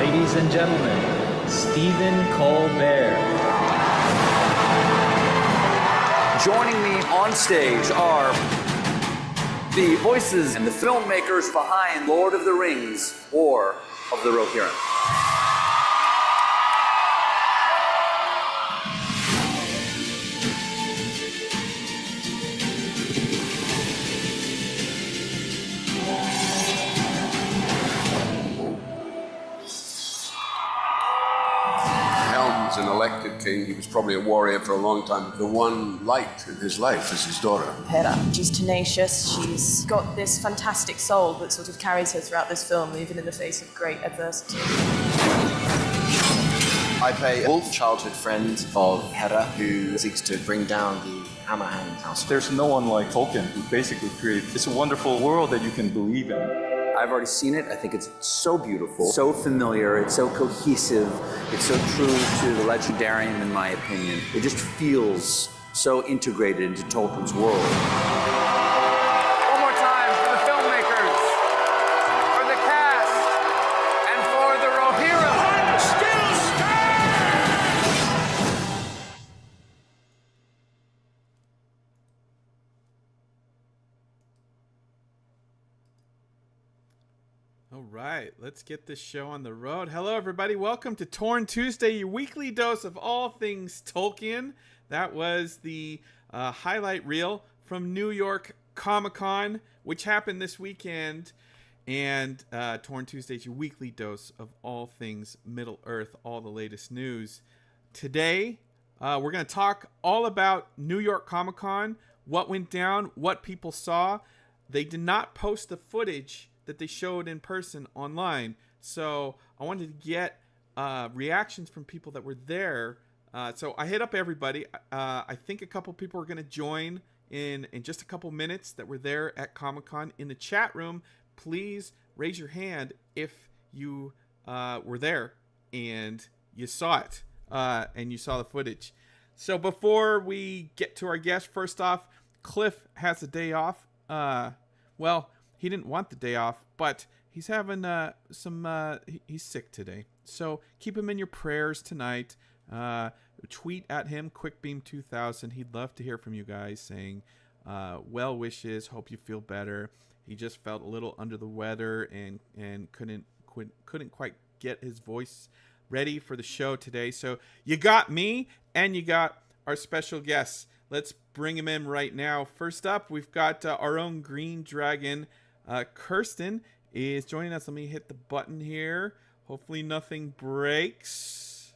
Ladies and gentlemen, Stephen Colbert. Joining me on stage are the voices and the filmmakers behind Lord of the Rings, War of the Rohirrim. An elected king. He was probably a warrior for a long time. The one light in his life is his daughter. Hera. She's tenacious. She's got this fantastic soul that sort of carries her throughout this film, even in the face of great adversity. I play Wolf, childhood friend of Hera, who seeks to bring down the Hammerhand house. There's no one like Tolkien who basically created this wonderful world that you can believe in. I've already seen it. I think it's so beautiful, so familiar, it's so cohesive, it's so true to the legendarium in my opinion. It just feels so integrated into Tolkien's world. One more time for the filmmakers, for the cast, and for the Rohirrim. I'm still scared! All right, let's get this show on the road. Hello, everybody. Welcome to Torn Tuesday, your weekly dose of all things Tolkien. That was the highlight reel from New York Comic-Con, which happened this weekend. And Torn Tuesday is your weekly dose of all things Middle-earth, all the latest news. Today, we're going to talk all about New York Comic-Con, what went down, what people saw. They did not post the footage that they showed in person online. So I wanted to get reactions from people that were there. So I hit up everybody. I think a couple people are going to join in just a couple minutes that were there at Comic-Con. In the chat room, please raise your hand if you were there and you saw it and you saw the footage. So before we get to our guest, first off, Cliff has a day off. He didn't want the day off, but he's having he's sick today. So keep him in your prayers tonight. Tweet at him, QuickBeam2000. He'd love to hear from you guys saying well wishes, hope you feel better. He just felt a little under the weather and couldn't quite get his voice ready for the show today. So you got me and you got our special guests. Let's bring him in right now. First up, we've got our own Green Dragon. Kirsten is joining us. Let me hit the button here. Hopefully nothing breaks.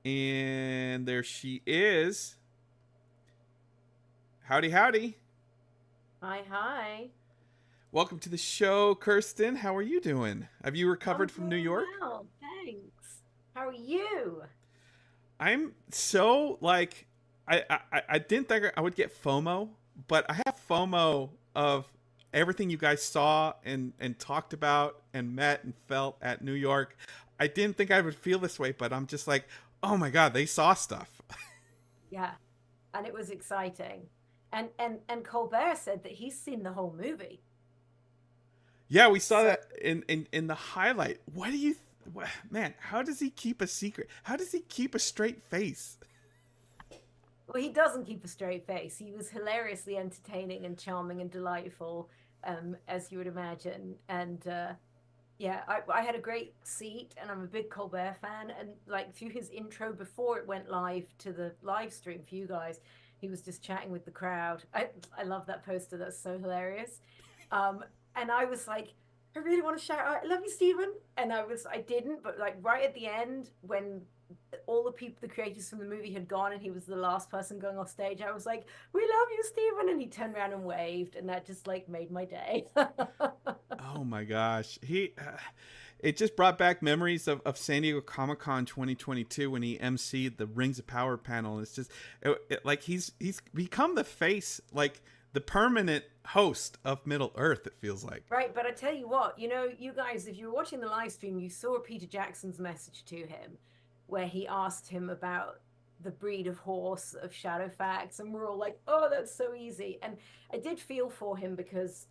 And there she is. Howdy, howdy. Hi. Welcome to the show, Kirsten. How are you doing? Have you recovered from New York? Well, thanks. How are you? I'm so I didn't think I would get FOMO, but I have FOMO of everything you guys saw and talked about and met and felt at New York. I didn't think I would feel this way, but I'm just like, oh my God, they saw stuff. Yeah, and it was exciting. And Colbert said that he's seen the whole movie. Yeah, we saw that in the highlight. What do you man, how does he keep a secret? How does he keep a straight face? Well, he doesn't keep a straight face. He was hilariously entertaining and charming and delightful, as you would imagine. And I had a great seat, and I'm a big Colbert fan. And through his intro before it went live to the live stream for you guys, he was just chatting with the crowd. I love that poster. That's so hilarious. And I was like, I really want to shout out, I love you, Stephen. And I didn't, but right at the end, when all the creators from the movie had gone and he was the last person going off stage, I was like, we love you, Stephen. And he turned around and waved, and that just made my day. Oh my gosh. It just brought back memories of San Diego Comic-Con 2022 when he emceed the Rings of Power panel. It's just he's become the face, the permanent host of Middle Earth, it feels like. Right, but I tell you what, you guys, if you were watching the live stream, you saw Peter Jackson's message to him where he asked him about the breed of horse of Shadowfax, and we're all like, oh, that's so easy. And I did feel for him because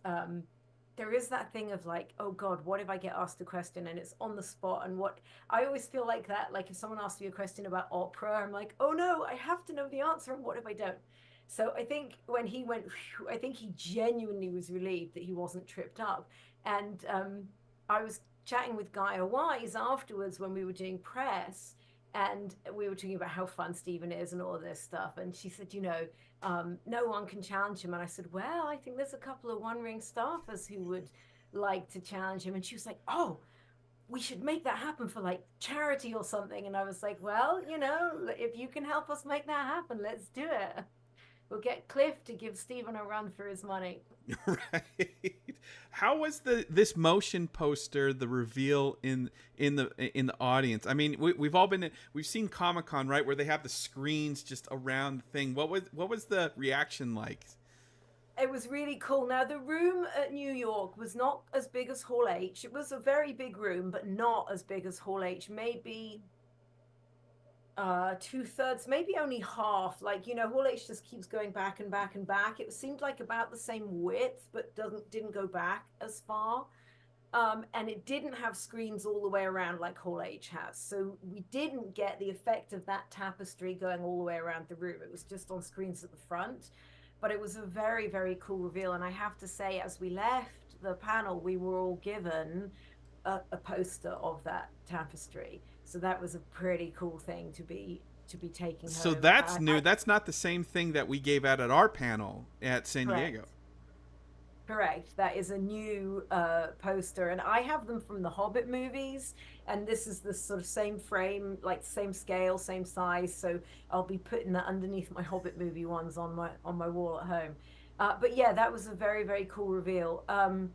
there is that thing of like, oh God, what if I get asked a question and it's on the spot? And what I always feel like that, like if someone asks me a question about opera, I'm like, oh no, I have to know the answer. And what if I don't? So I think when he went, whew, I think he genuinely was relieved that he wasn't tripped up. And I was chatting with Gaia Wise afterwards when we were doing press, and we were talking about how fun Stephen is and all this stuff. And she said, no one can challenge him. And I said, well, I think there's a couple of One Ring staffers who would like to challenge him. And she was like, oh, we should make that happen for like charity or something. And I was like, well, if you can help us make that happen, let's do it. We'll get Cliff to give Stephen a run for his money. Right. How was this motion poster, the reveal in the audience? I mean, we've seen Comic-Con, right, where they have the screens just around the thing. What was the reaction like? It was really cool. Now, the room at New York was not as big as Hall H. It was a very big room, but not as big as Hall H. Maybe 2/3, maybe only half. Like, Hall H just keeps going back and back and back. It seemed like about the same width, but didn't go back as far. And it didn't have screens all the way around like Hall H has. So we didn't get the effect of that tapestry going all the way around the room. It was just on screens at the front. But it was a very, very cool reveal. And I have to say, as we left the panel, we were all given a poster of that tapestry. So that was a pretty cool thing to be taking home. So that's new. That's not the same thing that we gave out at our panel at San Diego. Correct. That is a new poster, and I have them from the Hobbit movies, and this is the sort of same frame, like same scale, same size. So I'll be putting that underneath my Hobbit movie ones on my wall at home. But yeah, that was a very, very cool reveal. The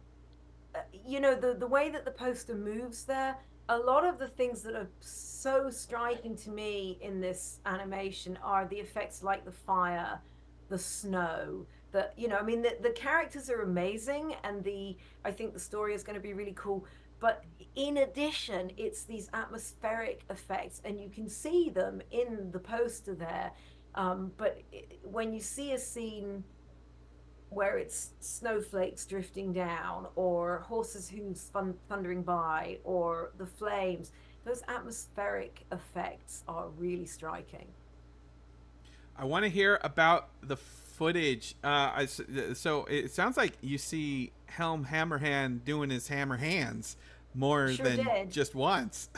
way that the poster moves there, a lot of the things that are so striking to me in this animation are the effects like the fire, the snow, the characters are amazing, and I think the story is going to be really cool. But in addition, it's these atmospheric effects, and you can see them in the poster there. But when you see a scene where it's snowflakes drifting down, or horses' hooves thundering by, or the flames, those atmospheric effects are really striking. I want to hear about the footage. So it sounds like you see Helm Hammerhand doing his hammer hands more than just once.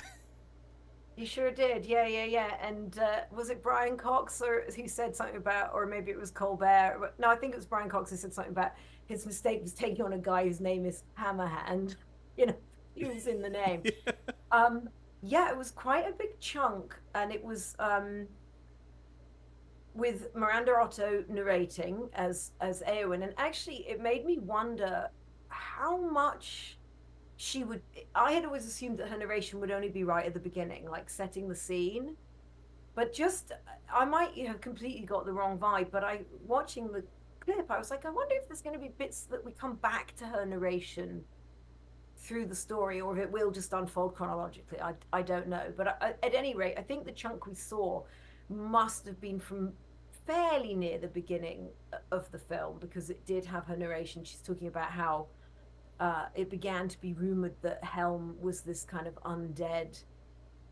You sure did, yeah. And was it Brian Cox who said something about, or maybe it was Colbert? No, I think it was Brian Cox who said something about his mistake was taking on a guy whose name is Hammerhand. Who's in the name. Yeah, it was quite a big chunk, and it was with Miranda Otto narrating as Eowyn, and actually it made me wonder how much I had always assumed that her narration would only be right at the beginning, like setting the scene. But I might have completely got the wrong vibe, but watching the clip, I was like, I wonder if there's going to be bits that we come back to her narration through the story, or if it will just unfold chronologically. I don't know. But at any rate, I think the chunk we saw must have been from fairly near the beginning of the film, because it did have her narration. She's talking about how it began to be rumored that Helm was this kind of undead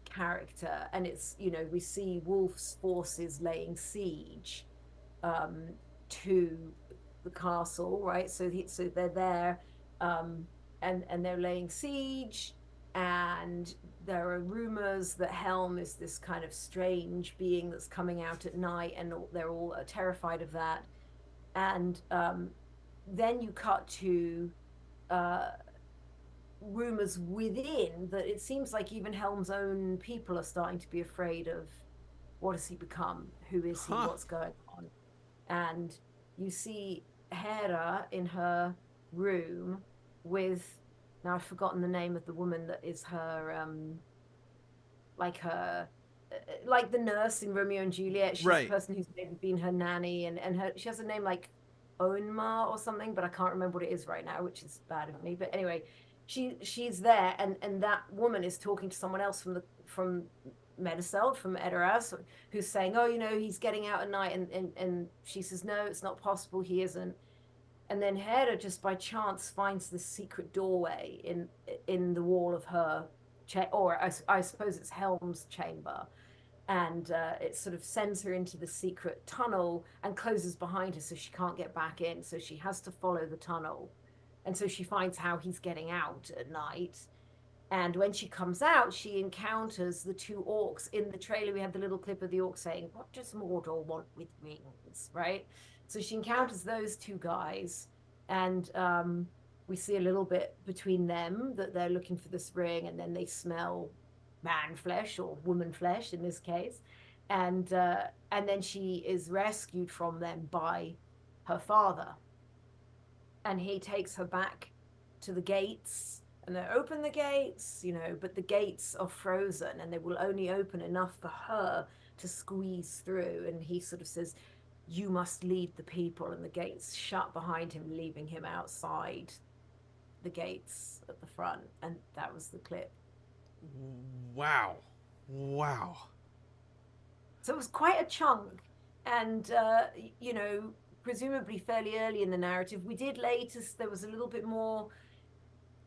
character, and it's we see Wolf's forces laying siege to the castle, right? So they're there, and they're laying siege, and there are rumors that Helm is this kind of strange being that's coming out at night, and they're all terrified of that. And then you cut to rumors within that it seems like even Helm's own people are starting to be afraid of what has he become, who is he, what's going on. And you see Hera in her room with, now I've forgotten the name of the woman that is her like the nurse in Romeo and Juliet. She's the person who's maybe been her nanny, and she has a name like Onma or something, but I can't remember what it is right now, which is bad of me. But anyway, she's there, and that woman is talking to someone else from Medicel, from Edoras, who's saying, oh, he's getting out at night, and she says, no, it's not possible, he isn't. And then Hera just by chance finds this secret doorway in the wall of her, or I suppose it's Helm's chamber, and it sort of sends her into the secret tunnel and closes behind her so she can't get back in. So she has to follow the tunnel, and so she finds how he's getting out at night. And when she comes out, she encounters the two orcs. In the trailer, we had the little clip of the orc saying, "What does Mordor want with rings?" Right? So she encounters those two guys, and we see a little bit between them that they're looking for this ring, and then they smell man flesh or woman flesh in this case, and then she is rescued from them by her father, and he takes her back to the gates. And they open the gates, but the gates are frozen and they will only open enough for her to squeeze through. And he sort of says, "You must lead the people." And the gates shut behind him, leaving him outside the gates at the front. And that was the clip. Wow. Wow. So it was quite a chunk. And, presumably fairly early in the narrative. We did later, there was a little bit more.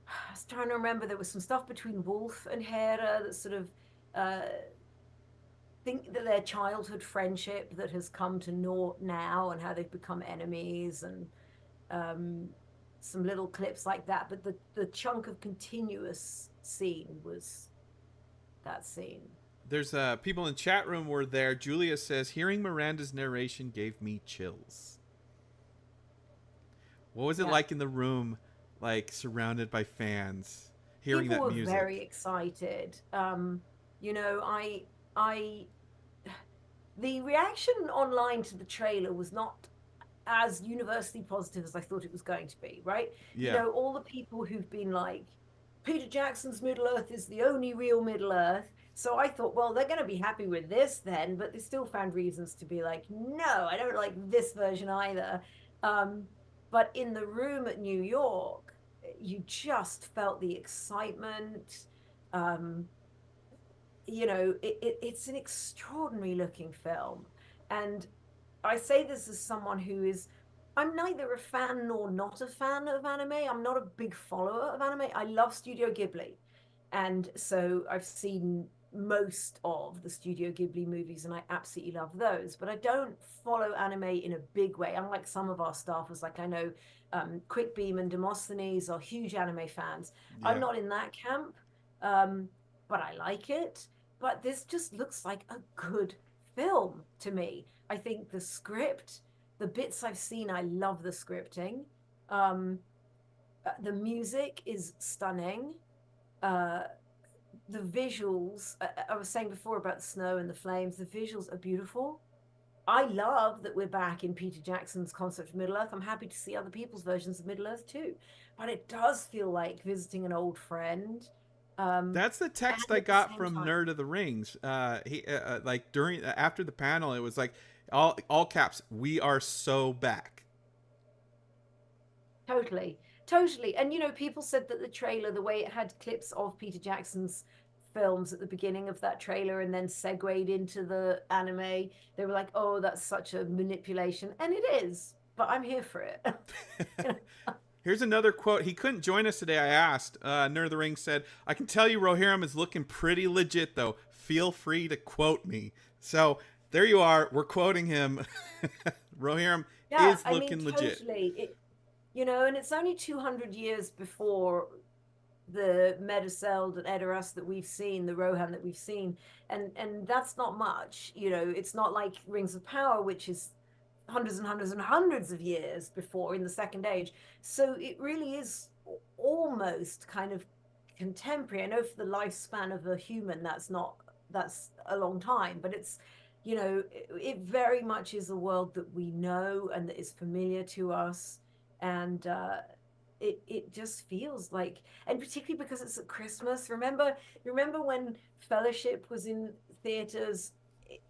I was trying to remember, there was some stuff between Wolf and Hera that sort of think that their childhood friendship that has come to naught now and how they've become enemies, and some little clips like that. But the chunk of continuous scene was that scene. There's people in chat room were there. Julia says, hearing Miranda's narration gave me chills. What was it like in the room, like surrounded by fans, hearing People that music? People were very excited. The reaction online to the trailer was not as universally positive as I thought it was going to be, right? Yeah. All the people who've been like, Peter Jackson's Middle Earth is the only real Middle Earth. So I thought, well, they're going to be happy with this then, but they still found reasons to be like, no, I don't like this version either. But in the room at New York, you just felt the excitement. It's an extraordinary looking film. And I say this as someone who is, I'm neither a fan nor not a fan of anime. I'm not a big follower of anime. I love Studio Ghibli. And so I've seen most of the Studio Ghibli movies and I absolutely love those. But I don't follow anime in a big way. Unlike some of our staffers, like I know Quickbeam and Demosthenes are huge anime fans. Yeah. I'm not in that camp, but I like it. But this just looks like a good film to me. I think the script, the bits I've seen, I love the scripting. The music is stunning. The visuals, I was saying before about the snow and the flames, the visuals are beautiful. I love that we're back in Peter Jackson's concept of Middle Earth. I'm happy to see other people's versions of Middle Earth too. But it does feel like visiting an old friend. That's the text I got from Nerd of the Rings. He after the panel, it was like all caps, "We are so back." Totally. And people said that the trailer, the way it had clips of Peter Jackson's films at the beginning of that trailer and then segued into the anime, they were like, "Oh, that's such a manipulation," and it is. But I'm here for it. Here's another quote. He couldn't join us today. I asked. Nerd of the Ring said, "I can tell you Rohirrim is looking pretty legit, though. Feel free to quote me." So there you are. We're quoting him. Rohirrim is looking legit. Totally. And it's only 200 years before the Meduseld and Edoras that we've seen, the Rohan that we've seen. And that's not much. It's not like Rings of Power, which is hundreds and hundreds and hundreds of years before in the Second Age. So it really is almost kind of contemporary. I know for the lifespan of a human, that's a long time, but it's, it very much is a world that we know and that is familiar to us. And it just feels like, and particularly because it's at Christmas. Remember when Fellowship was in theaters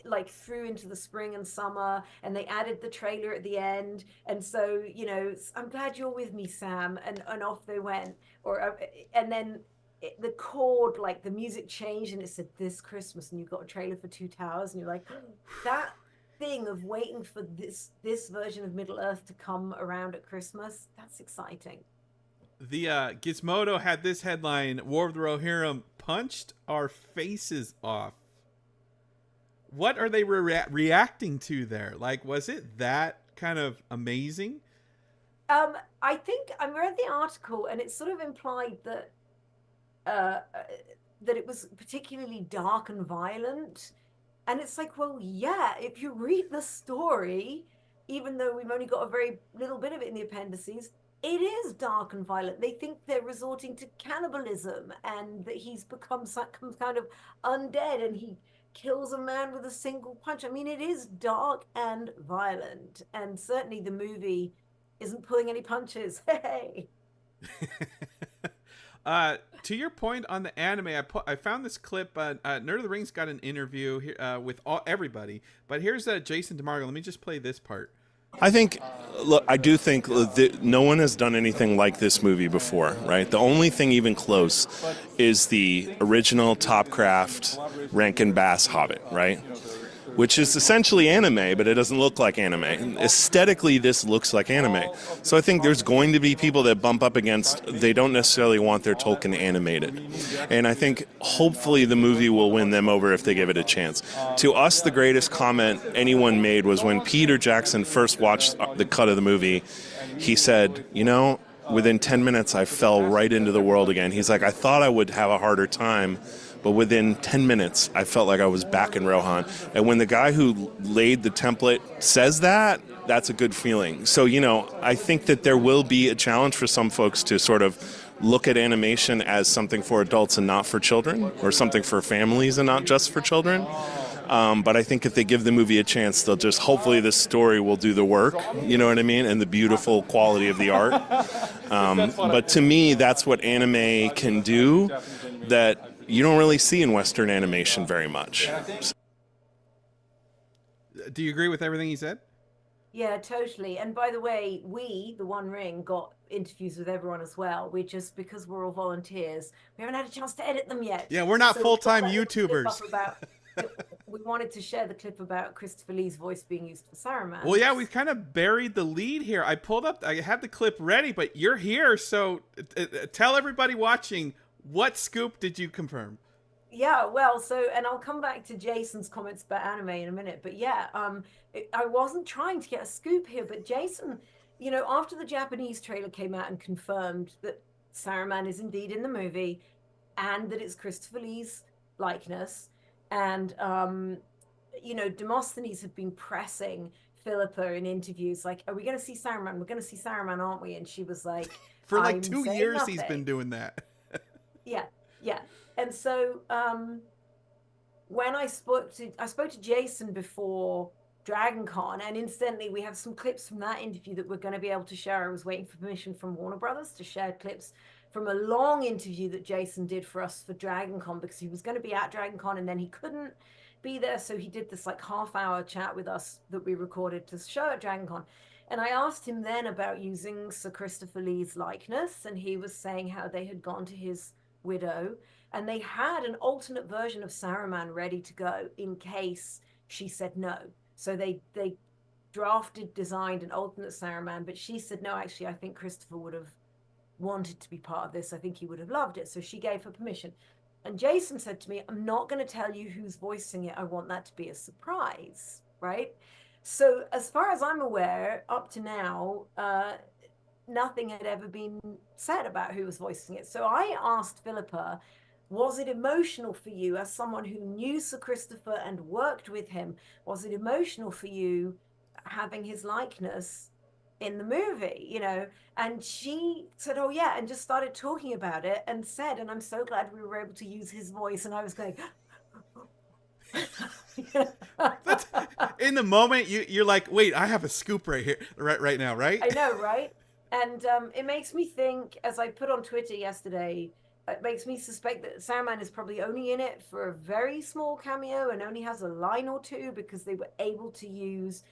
like through into the spring and summer, and they added the trailer at the end, and so I'm glad you're with me, Sam, and off they went. And then the chord, like the music changed, and it said this Christmas, and you got a trailer for Two Towers, and you're like, thing of waiting for this version of Middle Earth to come around at Christmas, that's exciting. The Gizmodo had this headline: War of the Rohirrim punched our faces off. What are they reacting to there? Like, was it that kind of amazing? I think I read the article, and it sort of implied that that it was particularly dark and violent. And it's like, well, yeah, if you read the story, even though we've only got a very little bit of it in the appendices, it is dark and violent. They think they're resorting to cannibalism, and that he's become some kind of undead, and he kills a man with a single punch. I mean, it is dark and violent, and certainly the movie isn't pulling any punches. Hey. To your point on the anime, I found this clip. Nerd of the Rings got an interview here, with everybody, but here's Jason DeMargo. Let me just play this part. I think, look, I do think that no one has done anything like this movie before, right? The only thing even close is the original Topcraft Rankin Bass Hobbit, right? Which is essentially anime, but it doesn't look like anime. Aesthetically, this looks like anime. So I think there's going to be people that bump up against, they don't necessarily want their Tolkien animated. And I think hopefully the movie will win them over if they give it a chance. To us, the greatest comment anyone made was when Peter Jackson first watched the cut of the movie, he said, you know, within 10 minutes I fell right into the world again. He's like, I thought I would have a harder time, but within 10 minutes, I felt like I was back in Rohan. And when the guy who laid the template says that, that's a good feeling. So, you know, I think that there will be a challenge for some folks to sort of look at animation as something for adults and not for children, or something for families and not just for children. But I think if they give the movie a chance, they'll just, hopefully the story will do the work, you know what I mean, and the beautiful quality of the art. But to me, that's what anime can do that you don't really see in Western animation very much. Do you agree with everything he said? Yeah, totally. And by the way, we, TheOneRing, got interviews with everyone as well. We just, because we're all volunteers, we haven't had a chance to edit them yet. Yeah, we're not So full-time we got that little YouTubers. clip up we wanted to share the clip about Christopher Lee's voice being used for Saruman. Well, yeah, we've kind of buried the lead here. I pulled up, I had the clip ready, but you're here, so tell everybody watching, what scoop did you confirm? Yeah, well, so, and I'll come back to Jason's comments about anime in a minute, but yeah, I wasn't trying to get a scoop here, but Jason, you know, after the Japanese trailer came out and confirmed that Saruman is indeed in the movie, and that it's Christopher Lee's likeness, and, you know, Demosthenes had been pressing Philippa in interviews, like, are we going to see Saruman? We're going to see Saruman, aren't we? And she was like, For like I'm 2 saying years nothing. he's been doing that. Yeah. And so when I spoke to Jason before DragonCon, and incidentally, we have some clips from that interview that we're going to be able to share. I was waiting for permission from Warner Brothers to share clips from a long interview that Jason did for us for DragonCon, because he was going to be at DragonCon and then he couldn't be there. So he did this like half-hour chat with us that we recorded to show at DragonCon. And I asked him then about using Sir Christopher Lee's likeness, and he was saying how they had gone to his widow and they had an alternate version of Saruman ready to go in case she said no. So they designed an alternate Saruman, but she said, no, actually, I think Christopher would have wanted to be part of this. I think he would have loved it. So she gave her permission. And Jason said to me, I'm not going to tell you who's voicing it. I want that to be a surprise, right? So as far as I'm aware, up to now, nothing had ever been said about who was voicing it. So I asked Philippa, was it emotional for you as someone who knew Sir Christopher and worked with him? Was it emotional for you having his likeness in the movie, you know? And she said, oh yeah, and just started talking about it and said, and I'm so glad we were able to use his voice. And I was going, in the moment, you're like, wait, I have a scoop right here, right now, right? I know, right? And it makes me think, as I put on Twitter yesterday, it makes me suspect that Saruman is probably only in it for a very small cameo and only has a line or two because they were able to use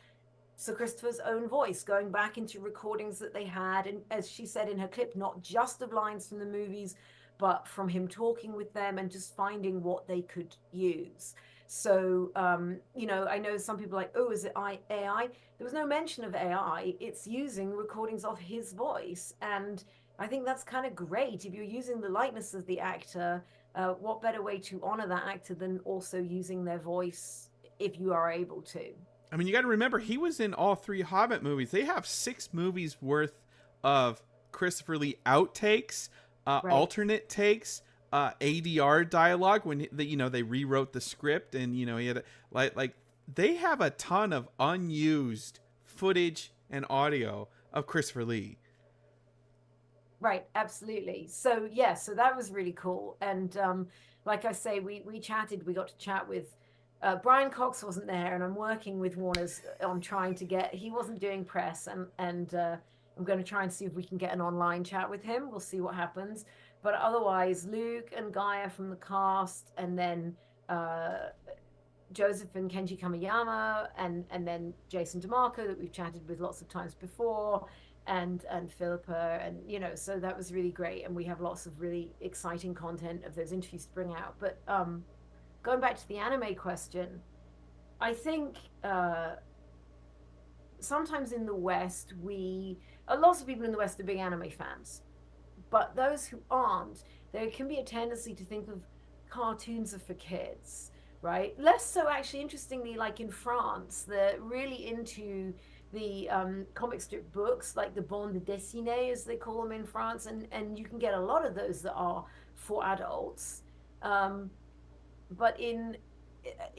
Sir Christopher's own voice, going back into recordings that they had. And as she said in her clip, not just of lines from the movies, but from him talking with them and just finding what they could use. So, I know some people are like, oh, is it AI? There was no mention of AI. It's using recordings of his voice. And I think that's kind of great. If you're using the likeness of the actor, what better way to honor that actor than also using their voice if you are able to? I mean, you got to remember, he was in all 3 Hobbit movies. They have 6 movies worth of Christopher Lee outtakes, Right. alternate takes, ADR dialogue when they rewrote the script, and he had like they have a ton of unused footage and audio of Christopher Lee. Right, absolutely. So yeah, so that was really cool. And like I say, we chatted. We got to chat with Brian Cox wasn't there, and I'm working with Warner's on trying to get. He wasn't doing press, and I'm going to try and see if we can get an online chat with him. We'll see what happens. But otherwise, Luke and Gaia from the cast, and then Joseph and Kenji Kamiyama, and then Jason DeMarco that we've chatted with lots of times before, and Philippa, and so that was really great. And we have lots of really exciting content of those interviews to bring out. But going back to the anime question, I think sometimes in the West, lots of people in the West are big anime fans, but those who aren't, there can be a tendency to think of cartoons are for kids, right? Less so, actually, interestingly, like in France, they're really into the comic strip books, like the bande dessinée, as they call them in France, and you can get a lot of those that are for adults. But in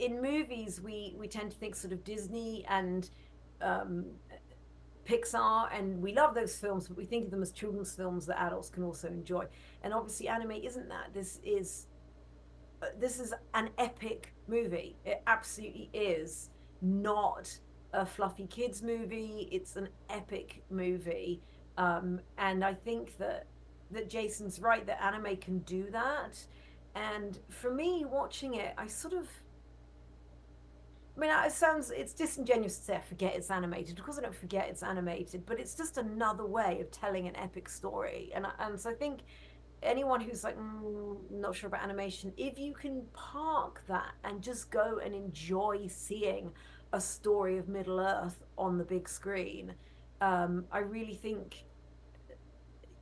movies, we tend to think sort of Disney and Pixar, and we love those films, but we think of them as children's films that adults can also enjoy. And obviously, anime isn't that. This is an epic movie. It absolutely is not a fluffy kids movie. It's an epic movie, and I think that Jason's right, that anime can do that. And for me, watching it, it's disingenuous to say I forget it's animated. Of course I don't forget it's animated, but it's just another way of telling an epic story. And so I think anyone who's like, not sure about animation, if you can park that and just go and enjoy seeing a story of Middle Earth on the big screen, I really think,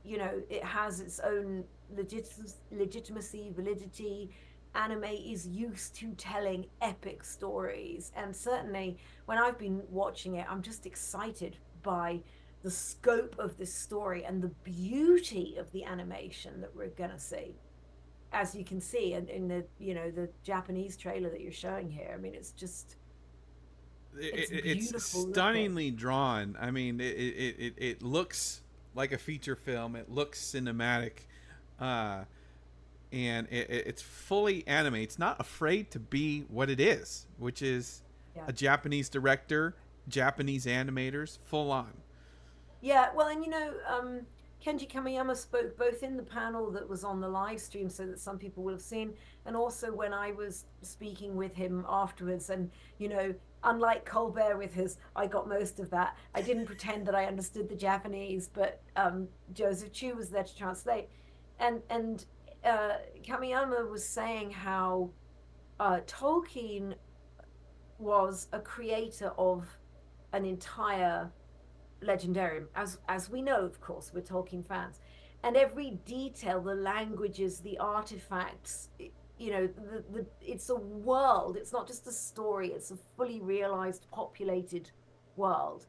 it has its own legitimacy, validity. Anime is used to telling epic stories, and certainly when I've been watching it, I'm just excited by the scope of this story and the beauty of the animation that we're gonna see, as you can see in the the Japanese trailer that you're showing here. I mean, it's just it's stunningly drawn. I mean, it looks like a feature film. It looks cinematic, and it's fully anime. It's not afraid to be what it is, which is a Japanese director, Japanese animators, full on. Yeah, well, and Kenji Kamiyama spoke both in the panel that was on the live stream, so that some people will have seen, and also when I was speaking with him afterwards. And unlike Colbert with his "I got most of that," I didn't pretend that I understood the Japanese, but Joseph Chu was there to translate, and Kamiyama was saying how Tolkien was a creator of an entire legendarium, as we know, of course, we're Tolkien fans, and every detail, the languages, the artifacts, it's a world. It's not just a story. It's a fully realized, populated world,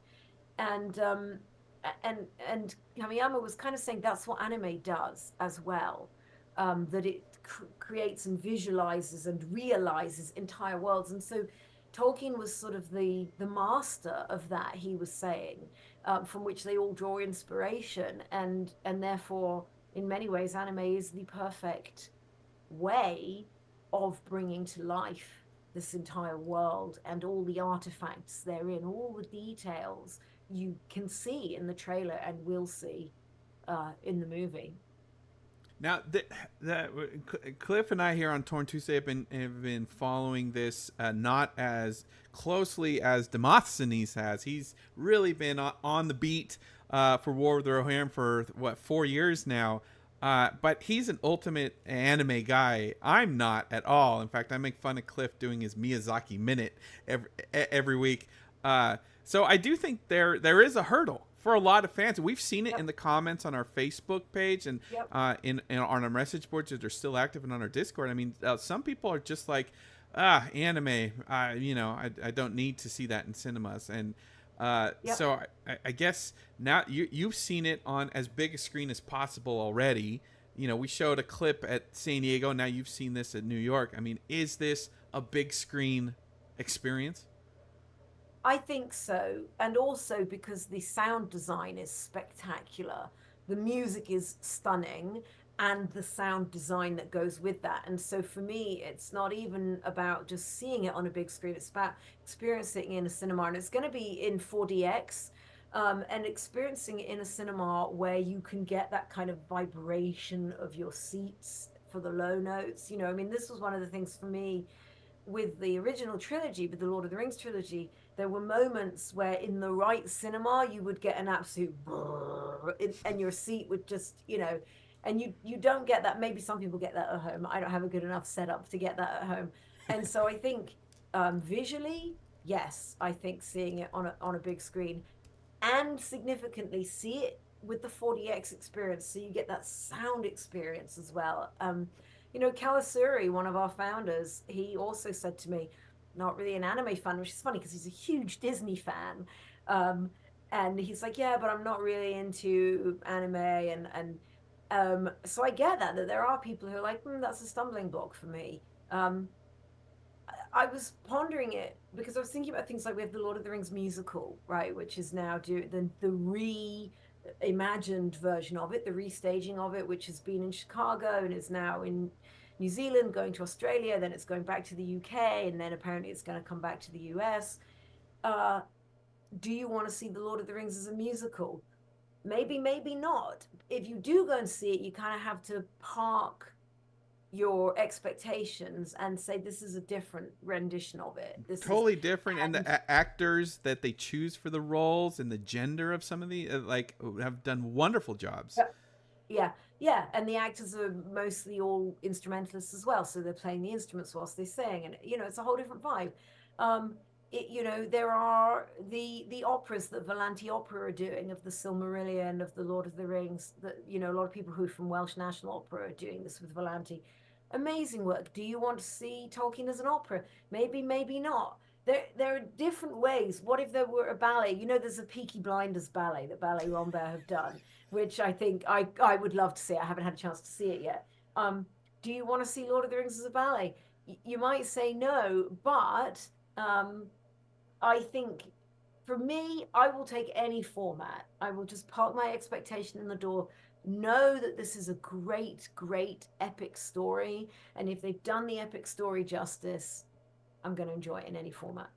and Kamiyama was kind of saying that's what anime does as well, that it creates and visualizes and realizes entire worlds. And so Tolkien was sort of the master of that, he was saying, from which they all draw inspiration, and therefore in many ways anime is the perfect way of bringing to life this entire world and all the artifacts therein, all the details you can see in the trailer and will see in the movie. Now, Cliff and I here on Torn Tuesday have been following this not as closely as Demosthenes has. He's really been on the beat for War of the Rohirrim for 4 years now. But he's an ultimate anime guy. I'm not at all. In fact, I make fun of Cliff doing his Miyazaki minute every week. So I do think there is a hurdle for a lot of fans. We've seen it in the comments on our Facebook page and in on our message boards that are still active and on our Discord. I mean, some people are just like, anime. I don't need to see that in cinemas. And so I guess now you've seen it on as big a screen as possible already. We showed a clip at San Diego. Now you've seen this at New York. I mean, is this a big screen experience? I think so. And also because the sound design is spectacular. The music is stunning, and the sound design that goes with that. And so for me, it's not even about just seeing it on a big screen. It's about experiencing it in a cinema. And it's going to be in 4DX, and experiencing it in a cinema where you can get that kind of vibration of your seats for the low notes. I mean, this was one of the things for me with the original trilogy, with the Lord of the Rings trilogy. There were moments where in the right cinema, you would get an absolute and your seat would just, and you don't get that. Maybe some people get that at home. I don't have a good enough setup to get that at home. And so I think visually, yes, I think seeing it on a big screen, and significantly see it with the 4DX experience, so you get that sound experience as well. Kalasuri, one of our founders, he also said to me, not really an anime fan, which is funny because he's a huge Disney fan. And he's like, yeah, but I'm not really into anime. And so I get that there are people who are like, that's a stumbling block for me. I was pondering it because I was thinking about things like we have the Lord of the Rings musical, right, which is now the reimagined version of it, the restaging of it, which has been in Chicago and is now in New Zealand, going to Australia, then it's going back to the UK, and then apparently it's going to come back to the US. Do you want to see the Lord of the Rings as a musical? Maybe, maybe not. If you do go and see it, you kind of have to park your expectations and say this is a different rendition of it. This totally different, and the actors that they choose for the roles and the gender of some of the have done wonderful jobs. Yeah, and the actors are mostly all instrumentalists as well, so they're playing the instruments whilst they sing, and it's a whole different vibe. There are the operas that Volanti Opera are doing of the Silmarillion, of the Lord of the Rings. That a lot of people who are from Welsh National Opera are doing this with Volanti. Amazing work. Do you want to see Tolkien as an opera? Maybe, maybe not. There are different ways. What if there were a ballet? There's a Peaky Blinders ballet that Ballet Rambert have done, which I think I would love to see. I haven't had a chance to see it yet. Do you want to see Lord of the Rings as a ballet? You might say no, but I think for me, I will take any format. I will just park my expectation in the door, know that this is a great, great epic story. And if they've done the epic story justice, I'm going to enjoy it in any format.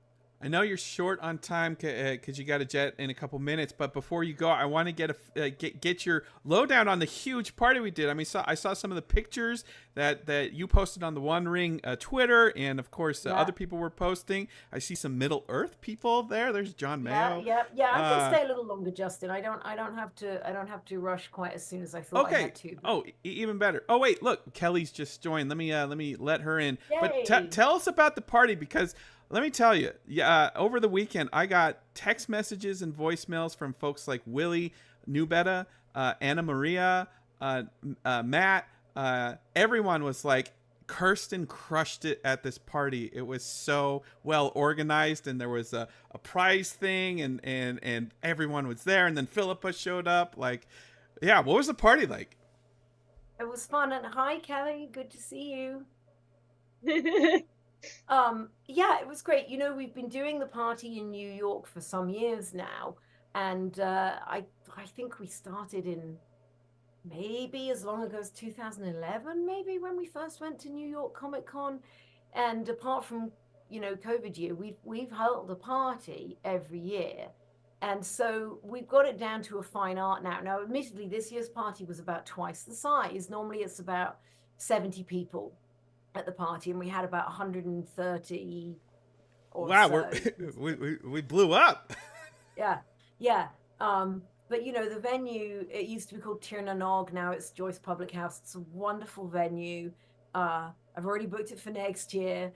I know you're short on time because you got a jet in a couple minutes, but before you go, I want to get your lowdown on the huge party we did. I mean, I saw some of the pictures that you posted on the OneRing Twitter, and of course other people were posting. I see some Middle Earth people there. There's John Mayo. Yeah. I can stay a little longer, Justin. I don't have to rush quite as soon as I thought I had to. Oh, even better. Oh wait, look, Kelly's just joined. Let me let her in. Yay. But tell us about the party, because let me tell you, over the weekend, I got text messages and voicemails from folks like Willie Newbetta, Anna Maria, Matt. Everyone was like, Kirsten crushed it at this party. It was so well organized, and there was a prize thing, and everyone was there. And then Philippa showed up. Like, what was the party like? It was fun. And hi, Kelly. Good to see you. It was great. We've been doing the party in New York for some years now, and I think we started in maybe as long ago as 2011, maybe, when we first went to New York Comic Con. And apart from COVID year, we've held a party every year, and so we've got it down to a fine art now. Now, admittedly, this year's party was about twice the size. Normally, it's about 70 people at the party, and we had about 130 or wow, so. we blew up. Yeah. But but the venue, it used to be called Tir na Nog. Now it's Joyce Public House. It's a wonderful venue. I've already booked it for next year.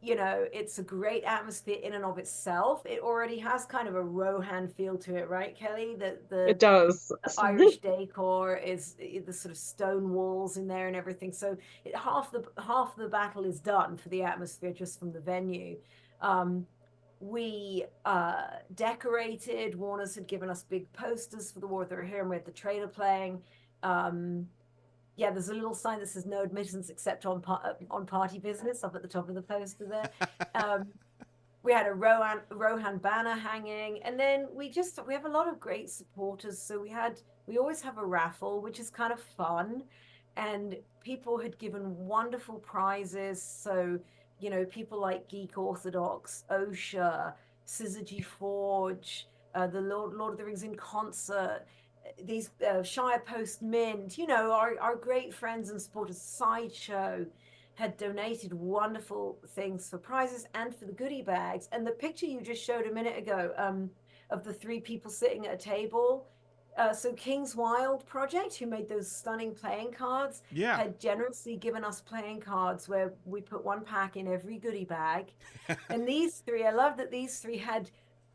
It's a great atmosphere in and of itself. It already has kind of a Rohan feel to it, right, Kelly? It does. The Irish decor is the sort of stone walls in there and everything. So half the battle is done for the atmosphere just from the venue. We decorated. Warner's had given us big posters for the War of the Rohirrim. We had the trailer playing. There's a little sign that says no admittance except on party business up at the top of the poster there. We had a Rohan banner hanging, and then we have a lot of great supporters. So we always have a raffle, which is kind of fun, and people had given wonderful prizes. So people like Geek Orthodox, OSHA, Syzygy Forge, the Lord of the Rings in Concert, these Shire Post Mint, our great friends and supporters. Sideshow had donated wonderful things for prizes and for the goodie bags. And the picture you just showed a minute ago of the 3 people sitting at a table, so King's Wild Project, who made those stunning playing cards, had generously given us playing cards where we put 1 pack in every goodie bag. And these 3, I love that these 3 had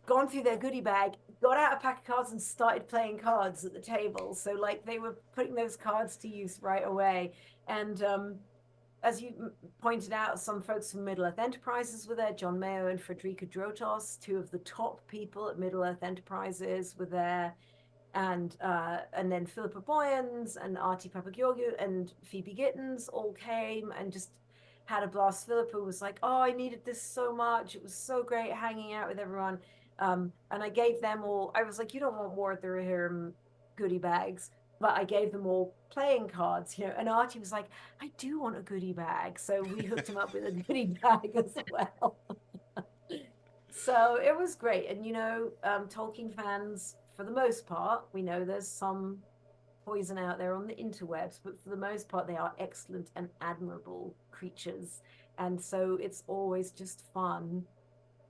gone through their goodie bag, got out a pack of cards and started playing cards at the table. So they were putting those cards to use right away. And as you pointed out, some folks from Middle-earth Enterprises were there. John Mayo and Frederica Drotos, 2 of the top people at Middle-earth Enterprises, were there. And then Philippa Boyens and Artie Papageorgiou and Phoebe Gittins all came and just had a blast. Philippa was like, oh, I needed this so much. It was so great hanging out with everyone. And I gave them all, I was like, you don't want War of the Rohirrim goodie bags, but I gave them all playing cards, and Artie was like, I do want a goodie bag. So we hooked him up with a goodie bag as well. So it was great. And, Tolkien fans, for the most part, we know there's some poison out there on the interwebs, but for the most part, they are excellent and admirable creatures. And so it's always just fun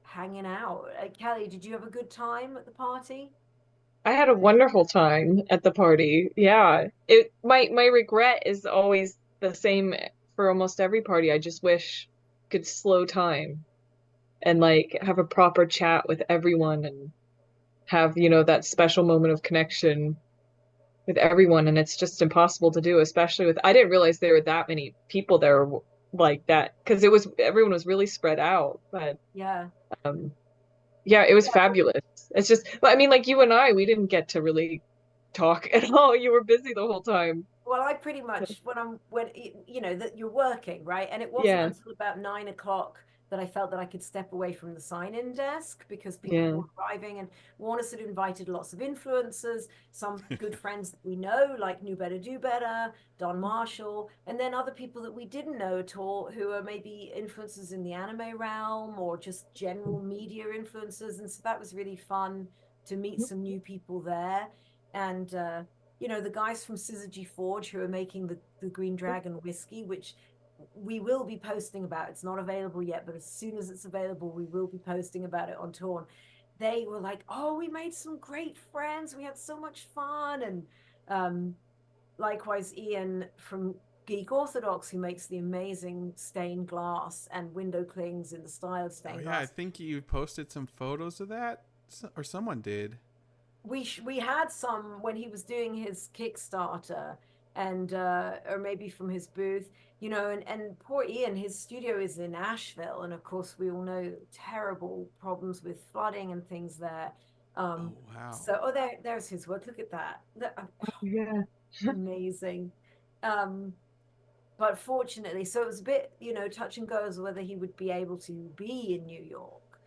hanging out. Kelly, did you have a good time at the party? I had a wonderful time at the party. Yeah. My regret is always the same for almost every party. I just wish I could slow time and have a proper chat with everyone and have, that special moment of connection with everyone. And it's just impossible to do, especially I didn't realize there were that many people there like that, because everyone was really spread out. But it was fabulous. It's just, but you and I, we didn't get to really talk at all. You were busy the whole time. Well, I pretty much, that you're working, right? And it wasn't until about 9 o'clock that I felt that I could step away from the sign-in desk, because people were arriving, and Warner's had invited lots of influencers, some good friends that we know, like Knew Better Do Better, Don Marshall, and then other people that we didn't know at all, who are maybe influencers in the anime realm or just general media influencers. And so that was really fun to meet some new people there. And the guys from Syzygy Forge, who are making the Green Dragon whiskey, which we will be posting about. It's not available yet, but as soon as it's available, we will be posting about it on Torn. They were like, oh, we made some great friends. We had so much fun. And likewise, Ian from Geek Orthodox, who makes the amazing stained glass and window clings in the style of stained glass. I think you posted some photos of that, or someone did. We had some when he was doing his Kickstarter, and or maybe from his booth, and poor Ian, his studio is in Asheville, and of course we all know terrible problems with flooding and things there. Oh wow! So there's his work. Look at that. Amazing. But fortunately, so it was a bit touch and go as whether he would be able to be in New York,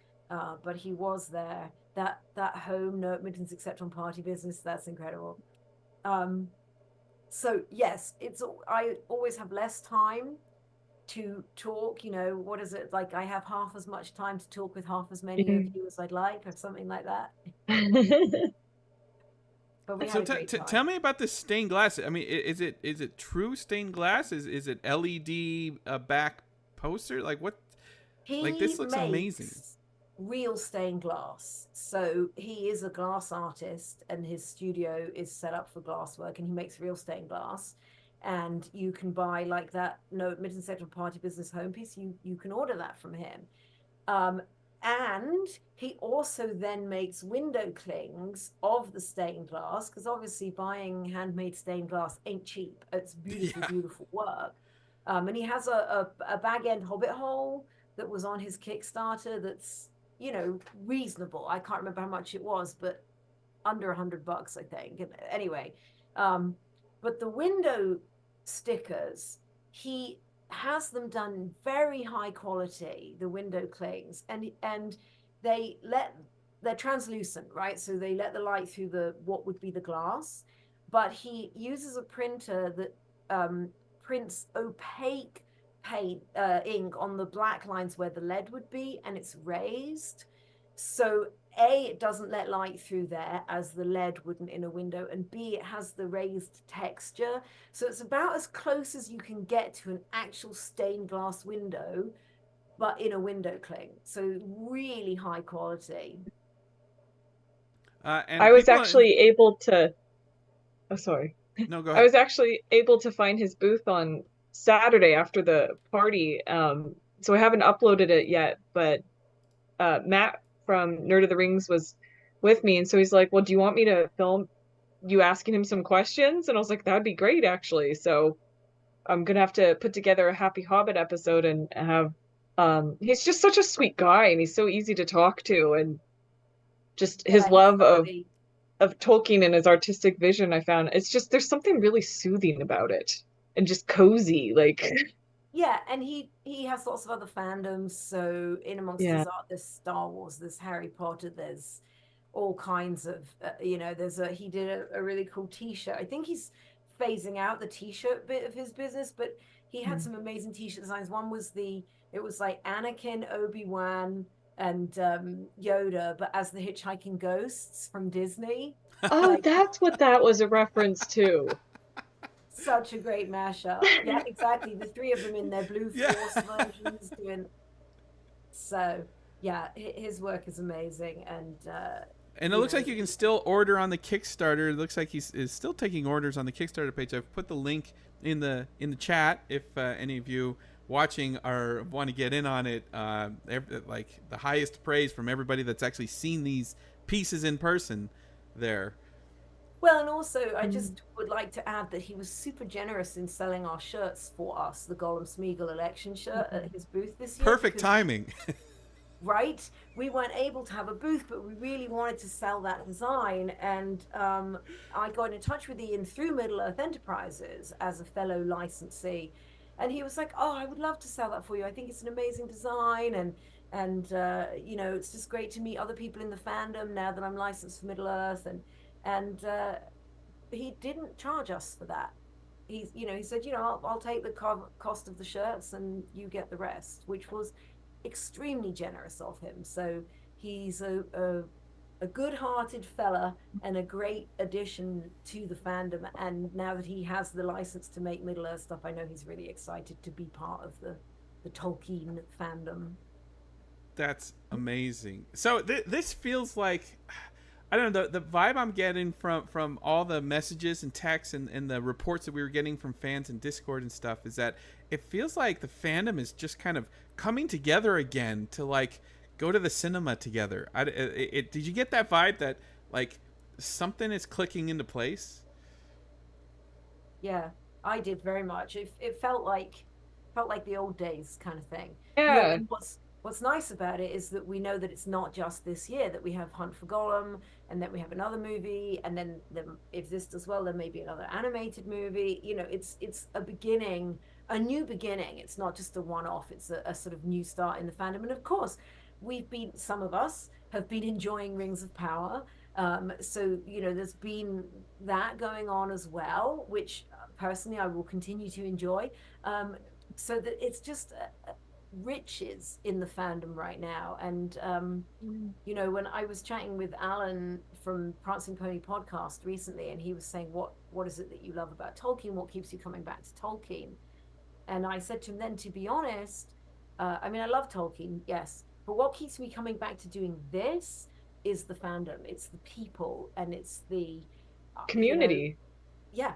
but he was there. That home, no admittance except on party business. That's incredible. So yes, I always have less time to talk. What is it like? I have half as much time to talk with half as many of you as I'd like, or something like that. But we had a great time. Tell me about the stained glass. I mean, is it true stained glass? Is it LED back poster? Like what? This looks amazing. real stained glass. So he is a glass artist, and his studio is set up for glass work, and he makes real stained glass. And you can buy like that no admittance central party business home piece. You can order that from him. And he also then makes window clings of the stained glass, because obviously buying handmade stained glass ain't cheap. It's beautiful, beautiful work. And he has a bag end hobbit hole that was on his Kickstarter that's, you know, reasonable. I can't remember how much it was, but under $100, I think. Anyway, but the window stickers, he has them done very high quality, the window clings, and they're translucent, right? So they let the light through the what would be the glass, but he uses a printer that prints opaque paint ink on the black lines where the lead would be, and it's raised. So it doesn't let light through there as the lead wouldn't in a window, and B, it has the raised texture. So it's about as close as you can get to an actual stained glass window, but in a window cling. So really high quality. And I was actually able to... Oh, sorry. No, go ahead. I was actually able to find his booth on Saturday after the party. So I haven't uploaded it yet, but Matt from Nerd of the Rings was with me, and so he's like, well, do you want me to film you asking him some questions? And I was like, that'd be great, actually. So I'm gonna have to put together a Happy Hobbit episode and have he's just such a sweet guy, and he's so easy to talk to, and just his love of Tolkien and his artistic vision. I found it's just, there's something really soothing about it and just cozy, like. Yeah, and he has lots of other fandoms. So in amongst his art, there's Star Wars, there's Harry Potter, there's all kinds of you know. He did a really cool T-shirt. I think he's phasing out the T-shirt bit of his business, but he had some amazing T-shirt designs. One was it was like Anakin, Obi-Wan, and Yoda, but as the hitchhiking ghosts from Disney. Oh, like, that's what that was a reference to. Such a great mashup. Yeah, exactly. The three of them in their blue force versions doing. So, yeah, his work is amazing, and it looks like you can still order on the Kickstarter. It looks like he's still taking orders on the Kickstarter page. I've put the link in the chat if any of you watching want to get in on it. Like the highest praise from everybody that's actually seen these pieces in person there. Well, and also I just would like to add that he was super generous in selling our shirts for us, the Gollum Smeagol election shirt at his booth this year. Perfect timing. Right? We weren't able to have a booth, but we really wanted to sell that design. And I got in touch with Ian through Middle-earth Enterprises as a fellow licensee. And he was like, oh, I would love to sell that for you. I think it's an amazing design. And you know, it's just great to meet other people in the fandom now that I'm licensed for Middle-earth. And he didn't charge us for that. He said, I'll take the cost of the shirts and you get the rest, which was extremely generous of him. So he's a good-hearted fella and a great addition to the fandom. And now that he has the license to make Middle-earth stuff, I know he's really excited to be part of the Tolkien fandom. That's amazing. So this feels like, I don't know, the vibe I'm getting from all the messages and texts and the reports that we were getting from fans in Discord and stuff is that it feels like the fandom is just kind of coming together again to like go to the cinema together. Did you get that vibe that like something is clicking into place? Yeah, I did very much. It felt like the old days kind of thing. Yeah. And what's nice about it is that we know that it's not just this year, that we have Hunt for Gollum, and then we have another movie, and then if this does well, there may be another animated movie. You know, it's a beginning, a new beginning. It's not just a one-off. It's a sort of new start in the fandom. And of course, some of us have been enjoying Rings of Power. So, there's been that going on as well, which personally I will continue to enjoy. So that it's just riches in the fandom right now. And when I was chatting with Alan from Prancing Pony podcast recently, and he was saying, what is it that you love about Tolkien? What keeps you coming back to Tolkien? And I said to him then, to be honest, I love Tolkien, yes, But what keeps me coming back to doing this is the fandom. It's the people, and it's the community. Yeah.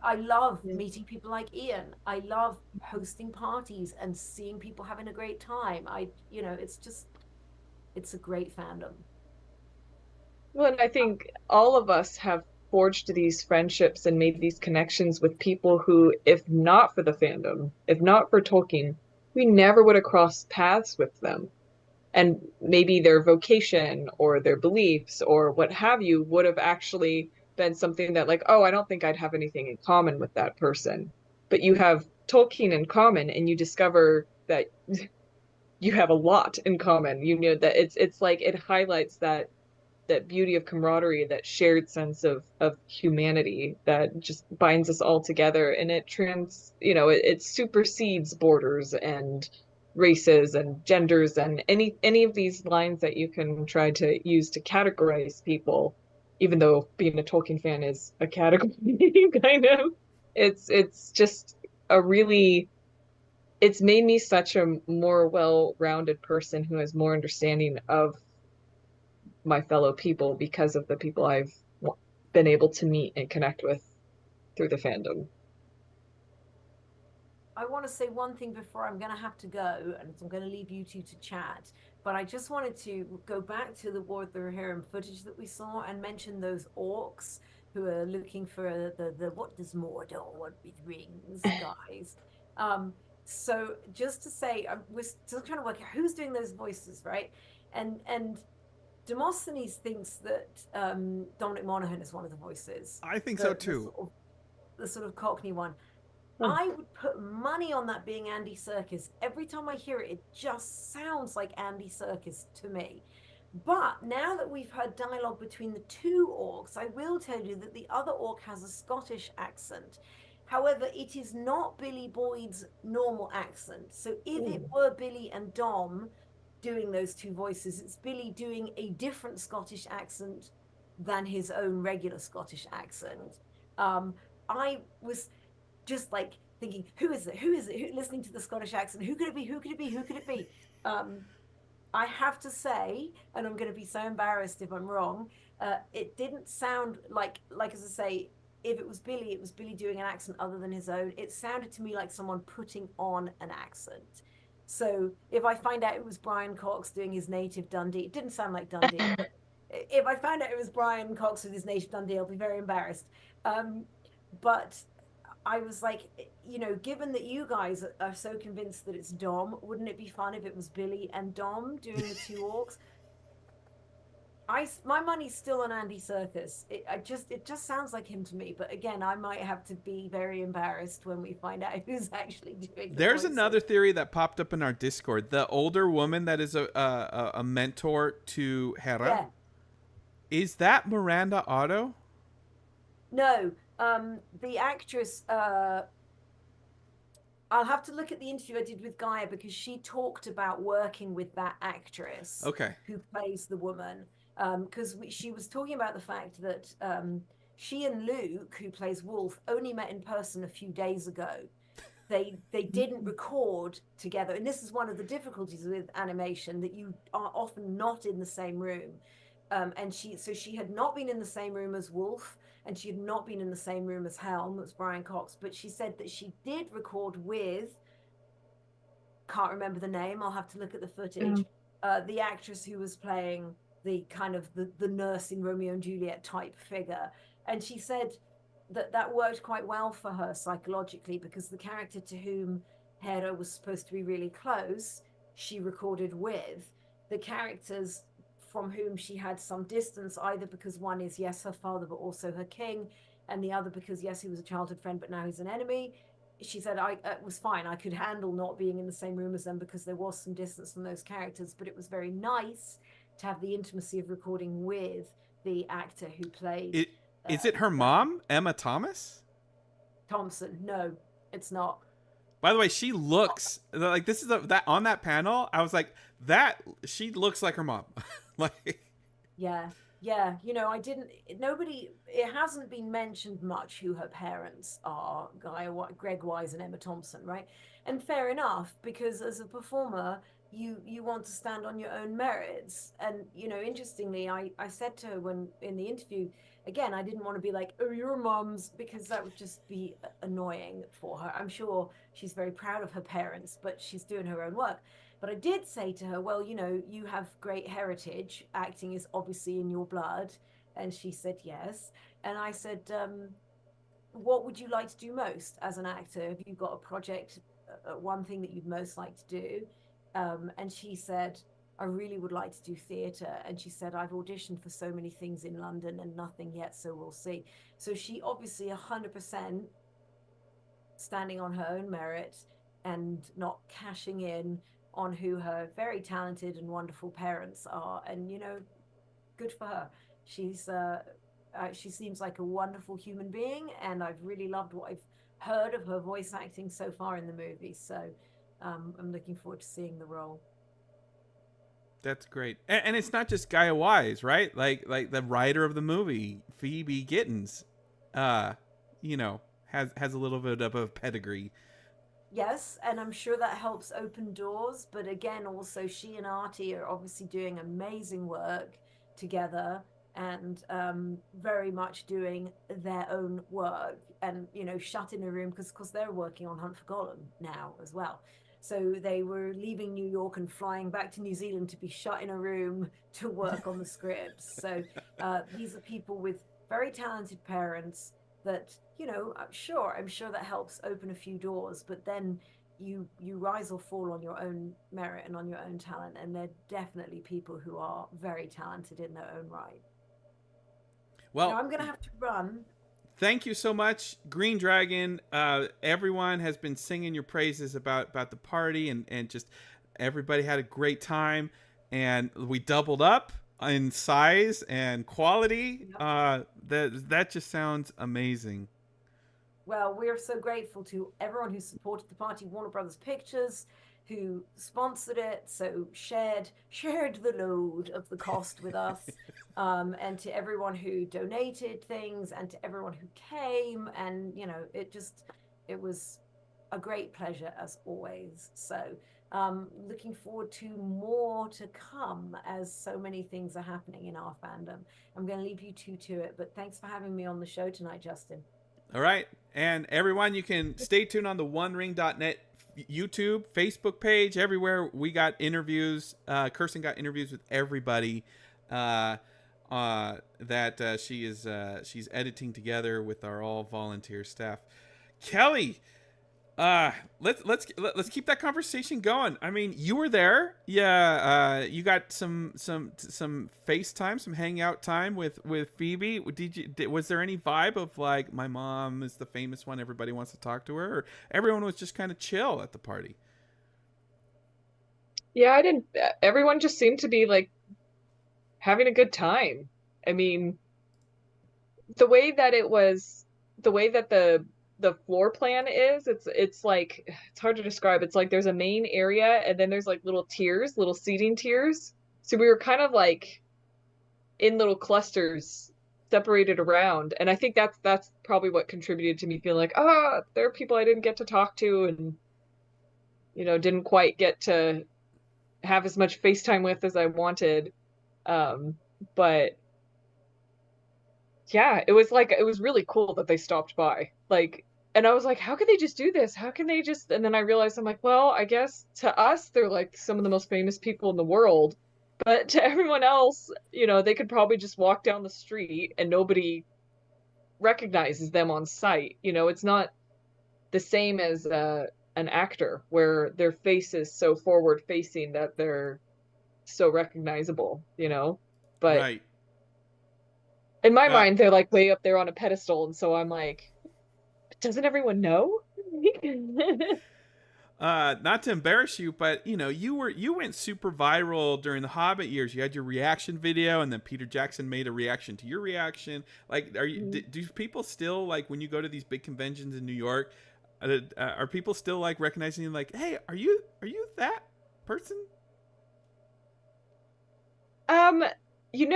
I love meeting people like Ian. I love hosting parties and seeing people having a great time. It's a great fandom. Well, and I think all of us have forged these friendships and made these connections with people who, if not for the fandom, if not for Tolkien, we never would have crossed paths with them. And maybe their vocation or their beliefs or what have you would have actually been something that, like, oh, I don't think I'd have anything in common with that person. But you have Tolkien in common, and you discover that you have a lot in common. You know that it's like it highlights that beauty of camaraderie, that shared sense of humanity that just binds us all together, and it supersedes borders and races and genders and any of these lines that you can try to use to categorize people, even though being a Tolkien fan is a category kind of. It's just a really it's made me such a more well-rounded person who has more understanding of my fellow people because of the people I've been able to meet and connect with through the fandom. I want to say one thing before I'm going to have to go, and I'm going to leave you two to chat. But I just wanted to go back to the War of the Rohirrim footage that we saw and mention those orcs who are looking for the what does Mordor want with rings, guys. So just to say, we're still trying to work out who's doing those voices, right? And Demosthenes thinks that Dominic Monaghan is one of the voices. I think so too. The sort of Cockney one. I would put money on that being Andy Serkis. Every time I hear it, it just sounds like Andy Serkis to me. But now that we've heard dialogue between the two orcs, I will tell you that the other orc has a Scottish accent. However, it is not Billy Boyd's normal accent. So if it were Billy and Dom doing those two voices, it's Billy doing a different Scottish accent than his own regular Scottish accent. I was just like thinking, who is it? Listening to the Scottish accent, who could it be? Who could it be? Who could it be? I have to say, and I'm going to be so embarrassed if I'm wrong, it didn't sound like as I say, if it was Billy doing an accent other than his own. It sounded to me like someone putting on an accent. So if I find out it was Brian Cox doing his native Dundee, it didn't sound like Dundee, but if I found out it was Brian Cox with his native Dundee, I'll be very embarrassed. But I was like, given that you guys are so convinced that it's Dom, wouldn't it be fun if it was Billy and Dom doing the two orcs? My money's still on Andy Serkis. It just sounds like him to me. But again, I might have to be very embarrassed when we find out who's actually doing. There's another theory that popped up in our Discord. The older woman that is a mentor to Hera. Yeah. Is that Miranda Otto? No. The actress, I'll have to look at the interview I did with Gaia because she talked about working with that actress who plays the woman. Because she was talking about the fact that she and Luke, who plays Wolf, only met in person a few days ago. They didn't record together. And this is one of the difficulties with animation, that you are often not in the same room. And she had not been in the same room as Wolf, and she had not been in the same room as Helm, that's Brian Cox, but she said that she did record with, can't remember the name, I'll have to look at the footage, the actress who was playing the kind of the nurse in Romeo and Juliet type figure. And she said that worked quite well for her psychologically, because the character to whom Hera was supposed to be really close, she recorded with. The characters from whom she had some distance, either because one is, yes, her father, but also her king, and the other because, yes, he was a childhood friend, but now he's an enemy. She said, it was fine. I could handle not being in the same room as them because there was some distance from those characters, but it was very nice to have the intimacy of recording with the actor who played. Is it her mom, Emma Thompson? No, it's not. By the way, she looks like this is that on that panel. I was like, she looks like her mom. Like, yeah. It hasn't been mentioned much who her parents are, Greg Wise and Emma Thompson, right? And fair enough, because as a performer, you want to stand on your own merits. And interestingly, I said to her when in the interview, again, I didn't want to be like, oh, you're mom's, because that would just be annoying for her. I'm sure she's very proud of her parents, but she's doing her own work. But I did say to her, well, you have great heritage. Acting is obviously in your blood. And she said yes. And I said, what would you like to do most as an actor? Have you got a project, one thing that you'd most like to do? And she said, I really would like to do theatre. And she said, I've auditioned for so many things in London and nothing yet, so we'll see. So she obviously 100% standing on her own merit and not cashing in on who her very talented and wonderful parents are. And, good for her. She seems like a wonderful human being, and I've really loved what I've heard of her voice acting so far in the movie. So I'm looking forward to seeing the role. That's great, and it's not just Gaia Wise, right? Like the writer of the movie, Phoebe Gittins, has a little bit of a pedigree. Yes, and I'm sure that helps open doors. But again, also she and Artie are obviously doing amazing work together, and very much doing their own work, and shut in a room, because they're working on Hunt for Gollum now as well. So they were leaving New York and flying back to New Zealand to be shut in a room to work on the scripts. So these are people with very talented parents that, I'm sure that helps open a few doors, but then you rise or fall on your own merit and on your own talent. And they're definitely people who are very talented in their own right. Well, now I'm going to have to run. Thank you so much, Green Dragon. Everyone has been singing your praises about the party, and just everybody had a great time, and we doubled up in size and quality. That just sounds amazing. Well, we're so grateful to everyone who supported the party, Warner Brothers Pictures, who sponsored it, so shared the load of the cost with us, and to everyone who donated things, and to everyone who came, and it was a great pleasure as always. So looking forward to more to come, as so many things are happening in our fandom. I'm going to leave you two to it, but thanks for having me on the show tonight, Justin. All right, and everyone, you can stay tuned on the OneRing.net YouTube, Facebook page, everywhere. We got interviews. Kirsten got interviews with everybody that she's editing together with our all volunteer staff. Kelly, let's keep that conversation going. I mean, you were there. Yeah, you got some FaceTime, some hangout time with Phoebe. Was there any vibe of like, my mom is the famous one, everybody wants to talk to her, or everyone was just kind of chill at the party? Yeah, I didn't. Everyone just seemed to be like having a good time. I mean, the way that the floor plan is, it's like, it's hard to describe. It's like there's a main area, and then there's like little seating tiers. So we were kind of like in little clusters separated around, and I think that's probably what contributed to me feeling like, there are people I didn't get to talk to, and didn't quite get to have as much FaceTime with as I wanted. But yeah, it was really cool that they stopped by. Like, and I was like, how could they just do this? How can they just, and then I realized, I'm like, well, I guess to us, they're like some of the most famous people in the world. But to everyone else, they could probably just walk down the street and nobody recognizes them on sight. It's not the same as an actor where their face is so forward facing that they're so recognizable, But right. In my mind, they're like way up there on a pedestal, and so I'm like, doesn't everyone know? Not to embarrass you, but you went super viral during the Hobbit years. You had your reaction video, and then Peter Jackson made a reaction to your reaction. Like, do people still, like, when you go to these big conventions in New York, are people still like recognizing you? Like, hey, are you that person?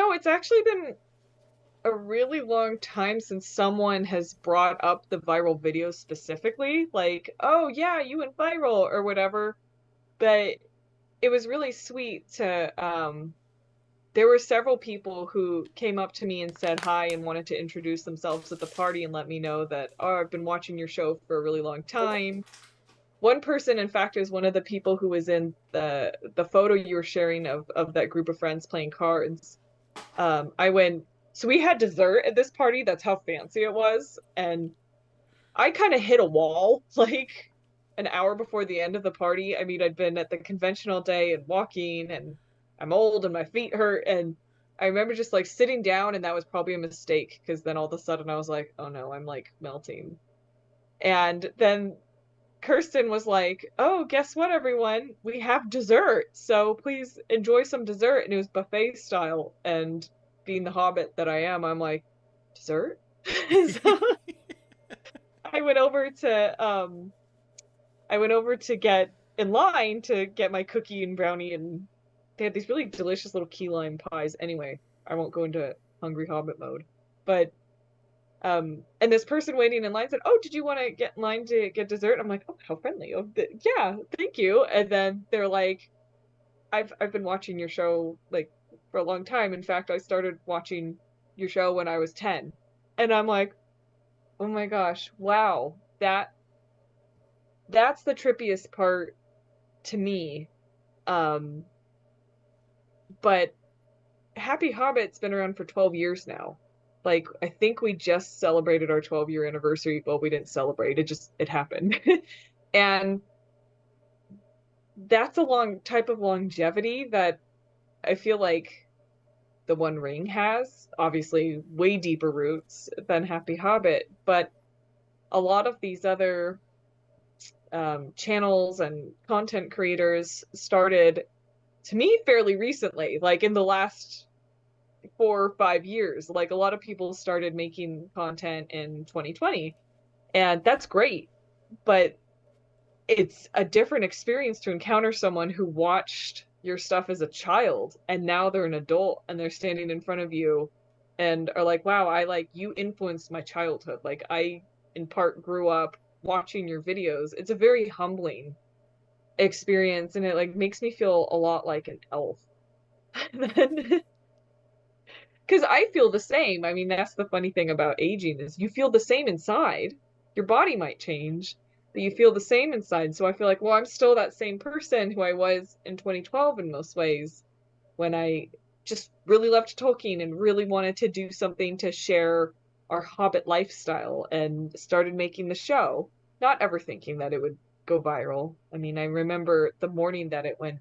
It's actually been a really long time since someone has brought up the viral video specifically, like, oh yeah, you went viral or whatever. But it was really sweet to there were several people who came up to me and said hi and wanted to introduce themselves at the party and let me know that, oh, I've been watching your show for a really long time. One person, in fact, is one of the people who was in the photo you were sharing of that group of friends playing cards. I went, so we had dessert at this party. That's how fancy it was. And I kind of hit a wall like an hour before the end of the party. I mean, I'd been at the convention all day and walking, and I'm old and my feet hurt. And I remember just like sitting down, and that was probably a mistake because then all of a sudden I was like, oh no, I'm like melting. And then Kirsten was like, oh, guess what, everyone? We have dessert. So please enjoy some dessert. And it was buffet style. And being the hobbit that I am, I'm like, dessert? So I went over to get in line to get my cookie and brownie, and they had these really delicious little key lime pies. Anyway, I won't go into hungry hobbit mode. But and this person waiting in line said, oh, did you want to get in line to get dessert? I'm like, oh, how friendly. Oh, yeah, thank you. And then they're like, I've been watching your show like for a long time. In fact, I started watching your show when I was 10. And I'm like, oh my gosh, wow. That's the trippiest part to me. But Happy Hobbit's been around for 12 years now. Like, I think we just celebrated our 12-year anniversary. Well, we didn't celebrate, it happened. And that's a long type of longevity that I feel like The One Ring has. Obviously, way deeper roots than Happy Hobbit, but a lot of these other channels and content creators started, to me, fairly recently, like in the last 4 or 5 years. Like, a lot of people started making content in 2020, and that's great, but it's a different experience to encounter someone who watched your stuff as a child and now they're an adult and they're standing in front of you and are like, wow, you influenced my childhood. Like, I in part grew up watching your videos. It's a very humbling experience, and it like makes me feel a lot like an elf. Because I feel the same. I mean, that's the funny thing about aging is you feel the same inside. Your body might change, but you feel the same inside. So I feel like, well, I'm still that same person who I was in 2012 in most ways, when I just really loved Tolkien and really wanted to do something to share our Hobbit lifestyle and started making the show, not ever thinking that it would go viral. I mean, I remember the morning that it went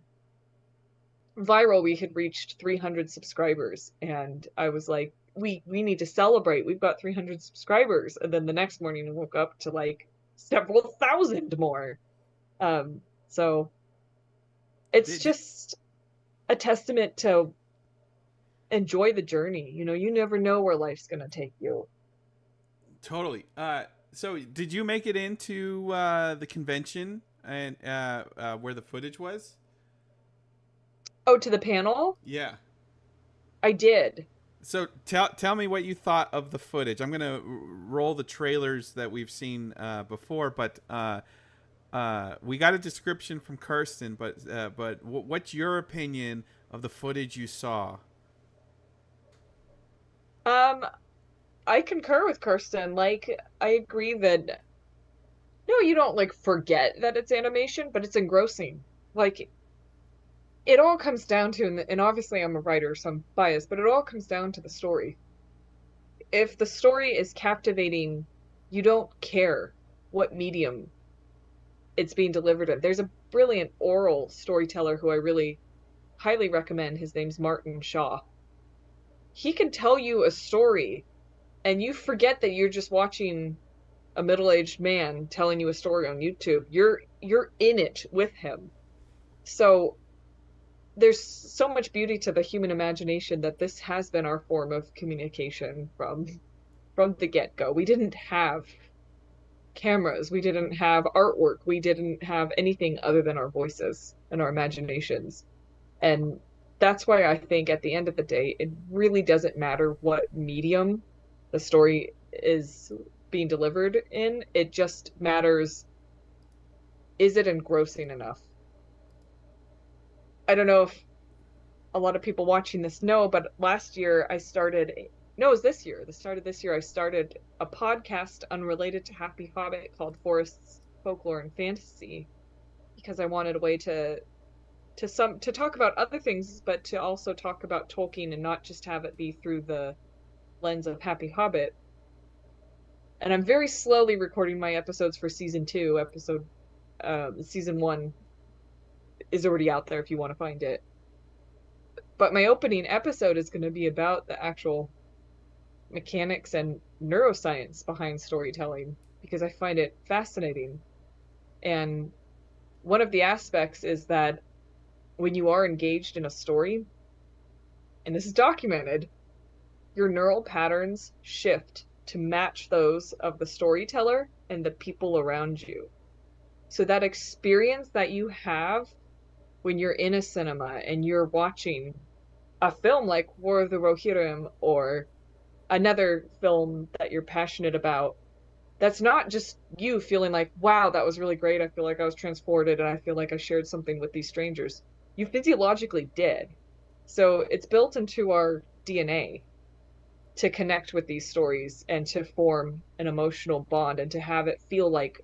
viral, we had reached 300 subscribers, and I was like, we need to celebrate, we've got 300 subscribers. And then the next morning I woke up to like several thousand more. So it's just a testament to enjoy the journey. You know, you never know where life's gonna take you. Totally. So did you make it into the convention and where the footage was? Oh, to the panel? Yeah. I did. So tell me what you thought of the footage. I'm gonna roll the trailers that we've seen before, but we got a description from Kirsten. But what's your opinion of the footage you saw? I concur with Kirsten. Like, I agree that no, you don't like forget that it's animation, but it's engrossing. Like, it all comes down to, and obviously I'm a writer, so I'm biased, but it all comes down to the story. If the story is captivating, you don't care what medium it's being delivered in. There's a brilliant oral storyteller who I really highly recommend. His name's Martin Shaw. He can tell you a story and you forget that you're just watching a middle-aged man telling you a story on YouTube. You're in it with him. So there's so much beauty to the human imagination that this has been our form of communication from the get-go. We didn't have cameras, we didn't have artwork, we didn't have anything other than our voices and our imaginations. And that's why I think at the end of the day, it really doesn't matter what medium the story is being delivered in. It just matters, is it engrossing enough? I don't know if a lot of people watching this know, but last year I started, no, it was this year, the start of this year, I started a podcast unrelated to Happy Hobbit called Forests, Folklore, and Fantasy, because I wanted a way to talk about other things, but to also talk about Tolkien and not just have it be through the lens of Happy Hobbit. And I'm very slowly recording my episodes for season 2. Season 1 is already out there if you want to find it. But my opening episode is going to be about the actual mechanics and neuroscience behind storytelling, because I find it fascinating. And one of the aspects is that when you are engaged in a story, and this is documented, your neural patterns shift to match those of the storyteller and the people around you. So that experience that you have when you're in a cinema and you're watching a film like War of the Rohirrim or another film that you're passionate about, that's not just you feeling like, wow, that was really great. I feel like I was transported and I feel like I shared something with these strangers. You physiologically did. So it's built into our DNA to connect with these stories and to form an emotional bond and to have it feel like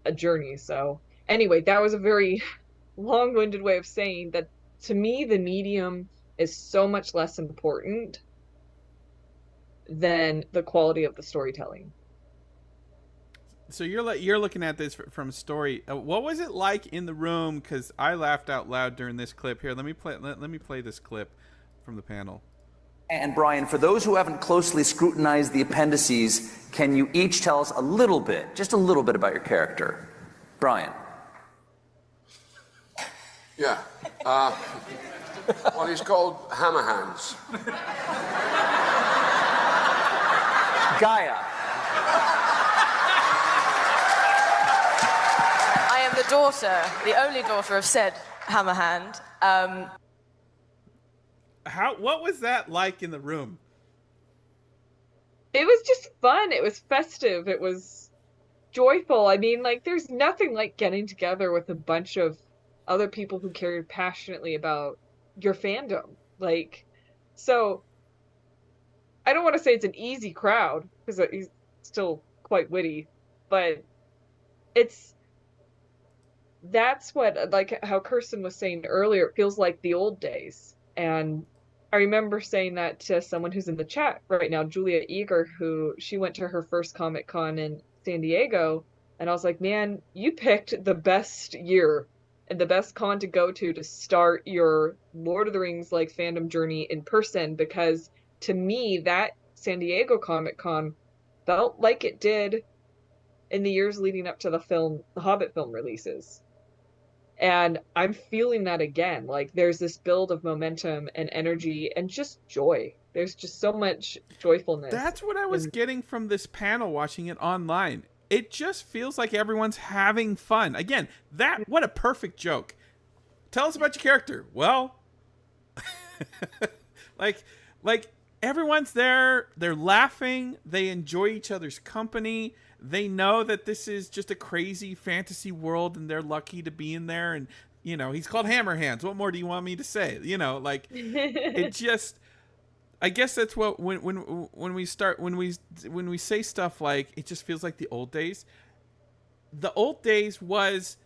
a journey. So anyway, that was a very long-winded way of saying that to me, the medium is so much less important than the quality of the storytelling. So you're looking at this from story. What was it like in the room? Because I laughed out loud during this clip. Here, let me play this clip from the panel. And Brian, for those who haven't closely scrutinized the appendices, can you each tell us a little bit, just a little bit about your character? Brian. Yeah. Well, he's called Hammer Hands. Gaia. I am the daughter, the only daughter of said Hammerhand. What was that like in the room? It was just fun. It was festive. It was joyful. I mean, like, there's nothing like getting together with a bunch of other people who care passionately about your fandom. Like, so I don't want to say it's an easy crowd because he's still quite witty, but that's what, like how Kirsten was saying earlier, it feels like the old days. And I remember saying that to someone who's in the chat right now, Julia Eager, she went to her first Comic-Con in San Diego, and I was like, man, you picked the best year and the best con to go to start your Lord of the Rings like fandom journey in person, because to me that San Diego Comic-Con felt like it did in the years leading up to the Hobbit film releases. And I'm feeling that again. Like, there's this build of momentum and energy and just joy. There's just so much joyfulness. That's what I was getting from this panel watching it online. It just feels like everyone's having fun. Again, what a perfect joke. Tell us about your character. Well, like everyone's there. They're laughing. They enjoy each other's company. They know that this is just a crazy fantasy world and they're lucky to be in there. And, you know, he's called Hammer Hands. What more do you want me to say? You know, like, it just, I guess that's what, when we say stuff like, it just feels like the old days. The old days was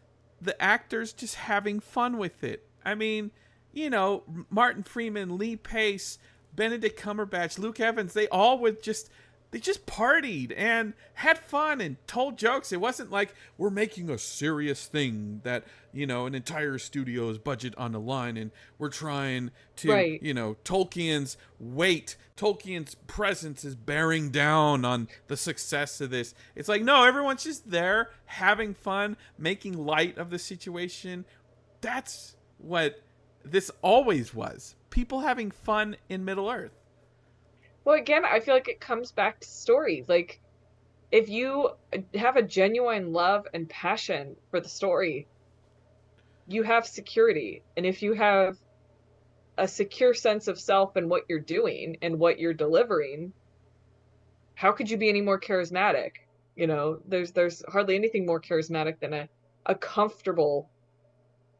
the actors just having fun with it. I mean, you know, Martin Freeman, Lee Pace, Benedict Cumberbatch, Luke Evans, they just partied and had fun and told jokes. It wasn't like we're making a serious thing that, you know, an entire studio's budget on the line and we're trying to, right, you know, Tolkien's presence is bearing down on the success of this. It's like, no, everyone's just there having fun, making light of the situation. That's what this always was. People having fun in Middle-earth. Well, again, I feel like it comes back to stories. Like, if you have a genuine love and passion for the story, you have security. And if you have a secure sense of self in what you're doing and what you're delivering, how could you be any more charismatic? You know, there's hardly anything more charismatic than a comfortable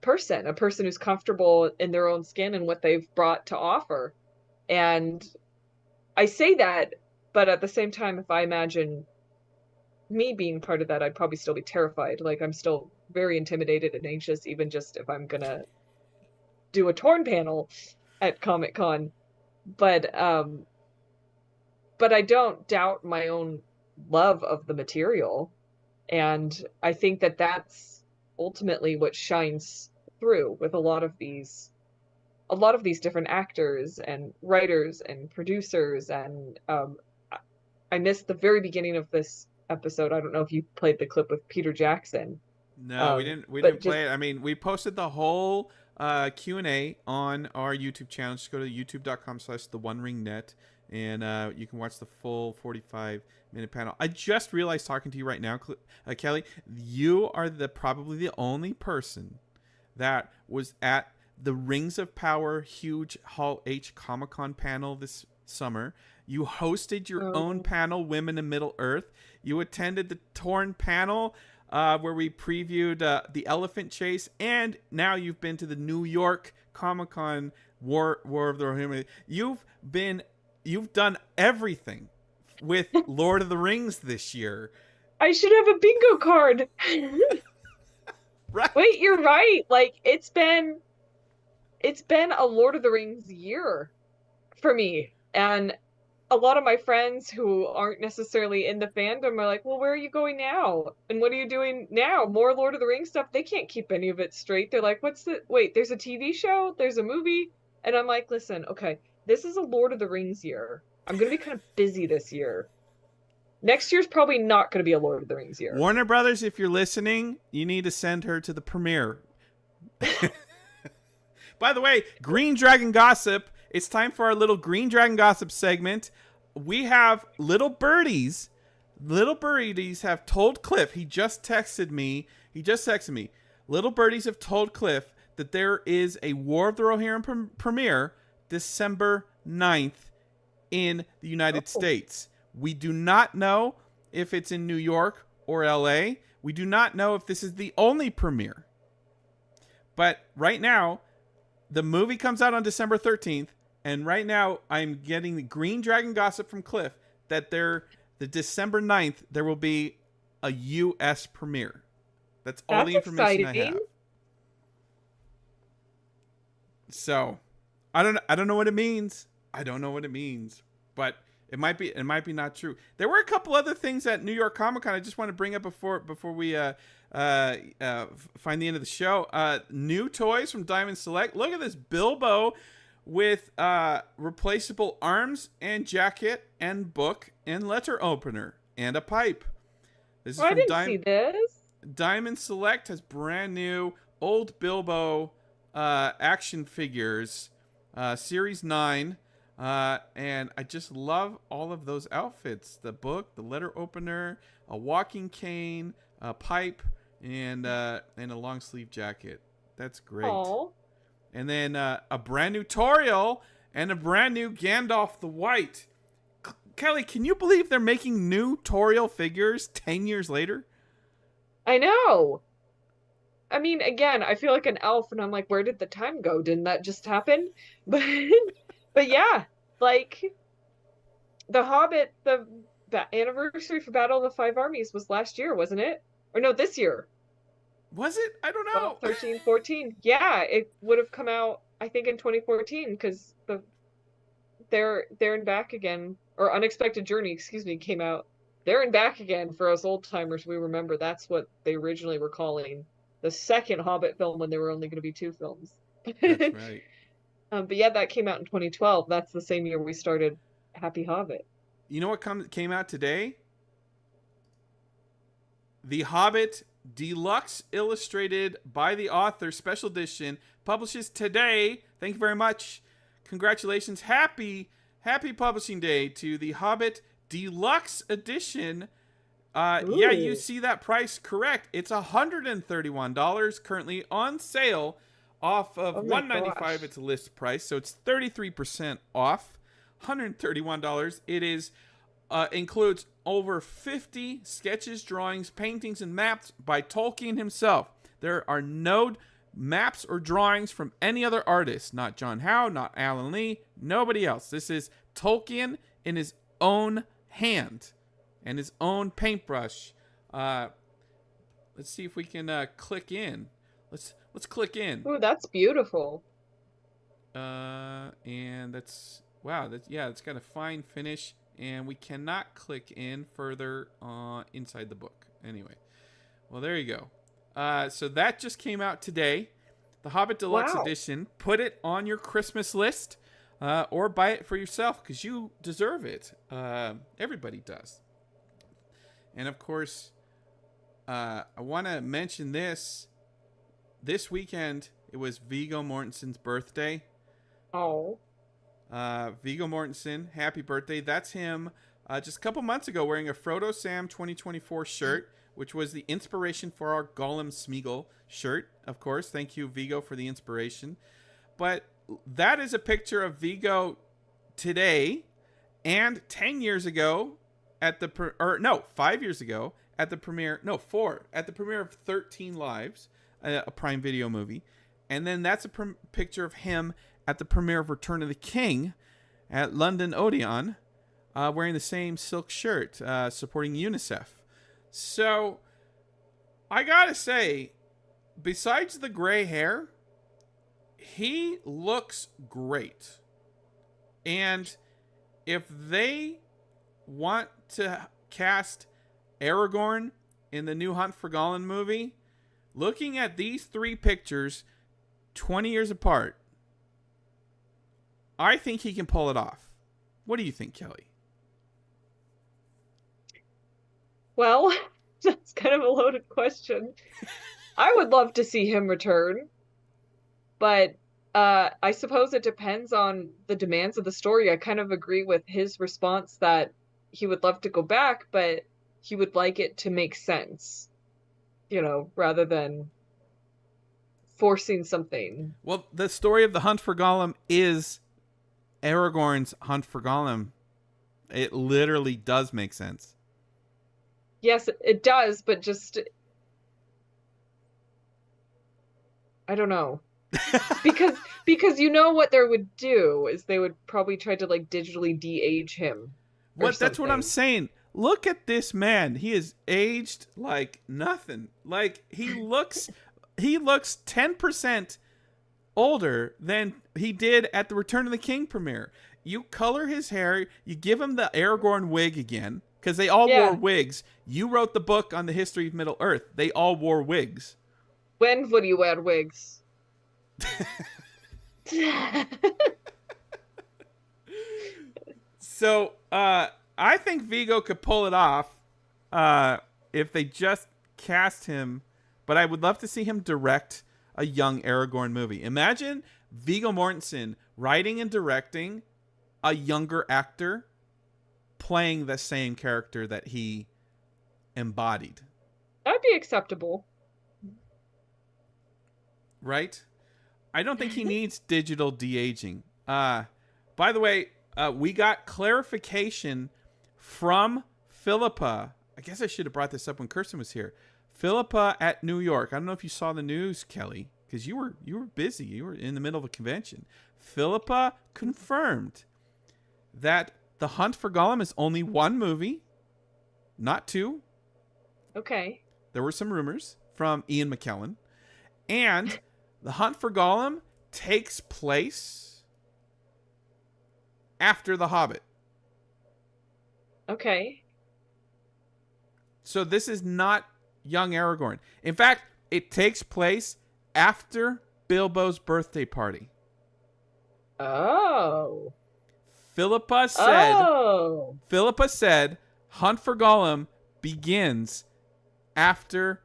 person, a person who's comfortable in their own skin and what they've brought to offer. And I say that, but at the same time, if I imagine me being part of that, I'd probably still be terrified. Like, I'm still very intimidated and anxious, even just if I'm gonna do a Torn panel at Comic-Con. But I don't doubt my own love of the material. And I think that that's ultimately what shines through with a lot of these different actors and writers and producers. And I missed the very beginning of this episode. I don't know if you played the clip with Peter Jackson. No, we didn't play it. I mean, we posted the whole Q&A on our YouTube channel. Just go to youtube.com/TheOneRingNet, and you can watch the full 45-minute panel. I just realized, talking to you right now, Kelly, you are probably the only person that was at the Rings of Power huge Hall H Comic-Con panel this summer. You hosted your own panel, Women in Middle Earth. You attended the Torn panel, where we previewed the Elephant Chase, and now you've been to the New York Comic-Con War of the Rohirrim. You've done everything with Lord of the Rings this year. I should have a bingo card. Right. Wait, you're right. Like, it's been a Lord of the Rings year for me. And a lot of my friends who aren't necessarily in the fandom are like, well, where are you going now? And what are you doing now? More Lord of the Rings stuff? They can't keep any of it straight. They're like, wait, there's a TV show? There's a movie? And I'm like, listen, okay, this is a Lord of the Rings year. I'm going to be kind of busy this year. Next year's probably not going to be a Lord of the Rings year. Warner Brothers, if you're listening, you need to send her to the premiere. By the way, Green Dragon Gossip. It's time for our little Green Dragon Gossip segment. We have little birdies. Little birdies have told Cliff. He just texted me. Little birdies have told Cliff that there is a War of the Rohirrim premiere December 9th in the United States. We do not know if it's in New York or LA. We do not know if this is the only premiere. But right now, the movie comes out on December 13th. And right now, I'm getting the Green Dragon Gossip from Cliff that the December 9th, there will be a U.S. premiere. That's all the information exciting. I have. So, I don't know what it means. But it might be not true. There were a couple other things at New York Comic Con I just want to bring up before we find the end of the show. New toys from Diamond Select. Look at this Bilbo with replaceable arms and jacket and book and letter opener and a pipe. This is from I didn't see this. Diamond Select has brand new old Bilbo action figures, Series 9. And I just love all of those outfits. The book, the letter opener, a walking cane, a pipe, and a long sleeve jacket. That's great. Aww. And then a brand new Toriel and a brand new Gandalf the White. Kelly, can you believe they're making new Toriel figures 10 years later? I know. I mean, again, I feel like an elf, and I'm like, where did the time go? Didn't that just happen? But yeah, like, The Hobbit, the anniversary for Battle of the Five Armies was last year, wasn't it? Or no, this year. Was it? I don't know. 13, 14. Yeah, it would have come out, I think, in 2014, because There and Back Again, or Unexpected Journey, came out. There and Back Again, for us old timers, we remember that's what they originally were calling the second Hobbit film when there were only going to be 2 films. That's right. But yeah, that came out in 2012. That's the same year we started Happy Hobbit. You know what came out today? The Hobbit Deluxe Illustrated by the Author Special Edition publishes today. Thank you very much. Congratulations. Happy publishing day to the Hobbit Deluxe Edition. Yeah, you see that price correct. It's $131 currently on sale off of $195. It's a list price, so it's 33% off. $131. It is includes over 50 sketches, drawings, paintings, and maps by Tolkien himself. There are no maps or drawings from any other artist. Not John Howe, not Alan Lee, nobody else. This is Tolkien in his own hand and his own paintbrush. Let's see if we can click in. Let's click in. Oh, that's beautiful. And that's wow. It's got a fine finish, and we cannot click in further inside the book. Anyway, well, there you go. So that just came out today, the Hobbit Deluxe Edition. Put it on your Christmas list, or buy it for yourself because you deserve it. Everybody does. And of course, I want to mention this. This weekend, it was Viggo Mortensen's birthday. Oh. Viggo Mortensen, happy birthday. That's him just a couple months ago wearing a Frodo Sam 2024 shirt, which was the inspiration for our Gollum Smeagol shirt, of course. Thank you, Viggo, for the inspiration. But that is a picture of Viggo today and 10 years ago at the 5 years ago at the premiere, at the premiere of 13 Lives, a Prime Video movie. And then that's a picture of him at the premiere of Return of the King at London Odeon, wearing the same silk shirt, supporting UNICEF. So, I gotta say, besides the gray hair, he looks great. And if they want to cast Aragorn in the new Hunt for Gollum movie, looking at these three pictures 20 years apart, I think he can pull it off. What do you think, Kelly? Well, that's kind of a loaded question. I would love to see him return, but I suppose it depends on the demands of the story. I kind of agree with his response that he would love to go back, but he would like it to make sense, rather than forcing something. Well, the story of the Hunt for Gollum is Aragorn's Hunt for Gollum. It literally does make sense. Yes, it does, but just I don't know. because what they would do is they would probably try to digitally de-age him. That's what I'm saying. Look at this man. He is aged like nothing. He looks 10% older than he did at the Return of the King premiere. You color his hair, you give him the Aragorn wig again, because they all wore wigs. You wrote the book on the history of Middle Earth. They all wore wigs. When would you wear wigs? So, I think Viggo could pull it off if they just cast him, but I would love to see him direct a young Aragorn movie. Imagine Viggo Mortensen writing and directing a younger actor playing the same character that he embodied. That'd be acceptable. Right? I don't think he needs digital de-aging. By the way, we got clarification from Philippa. I guess I should have brought this up when Kirsten was here. Philippa at New York. I don't know if you saw the news, Kelly, because you were busy. You were in the middle of a convention. Philippa confirmed that The Hunt for Gollum is only one movie, not two. Okay. There were some rumors from Ian McKellen. And The Hunt for Gollum takes place after The Hobbit. Okay. So this is not young Aragorn. In fact, it takes place after Bilbo's birthday party. Oh. Philippa said Hunt for Gollum begins after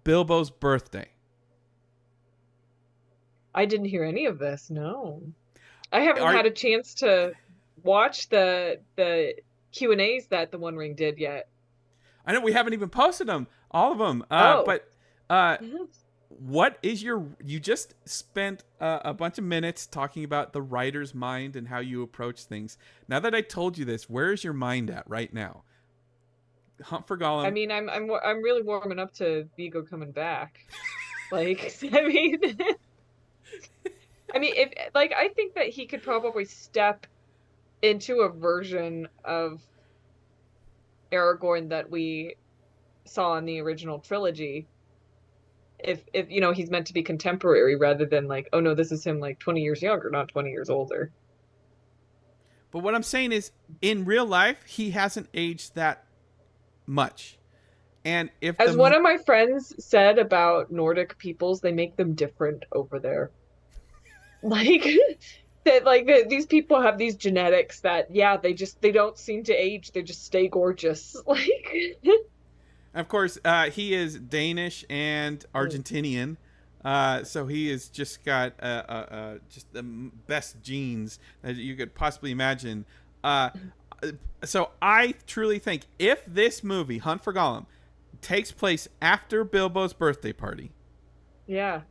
Bilbo's birthday. I didn't hear any of this, no. I haven't had a chance to watch the Q&As that TheOneRing did yet. I know we haven't even posted them, all of them. But what is you just spent a bunch of minutes talking about the writer's mind and how you approach things. Now that I told you this, where is your mind at right now? Hunt for Gollum. I mean, I'm really warming up to Viggo coming back. Like, if like I think that he could probably step into a version of Aragorn that we saw in the original trilogy if he's meant to be contemporary rather than like, oh no, this is him like 20 years younger, not 20 years older. But what I'm saying is, in real life, he hasn't aged that much. And if as one of my friends said about Nordic peoples, they make them different over there. Like that, like these people have these genetics that, yeah, they don't seem to age. They just stay gorgeous. Like, of course, he is Danish and Argentinian, so he has just got just the best genes that you could possibly imagine. So I truly think if this movie, Hunt for Gollum, takes place after Bilbo's birthday party, yeah,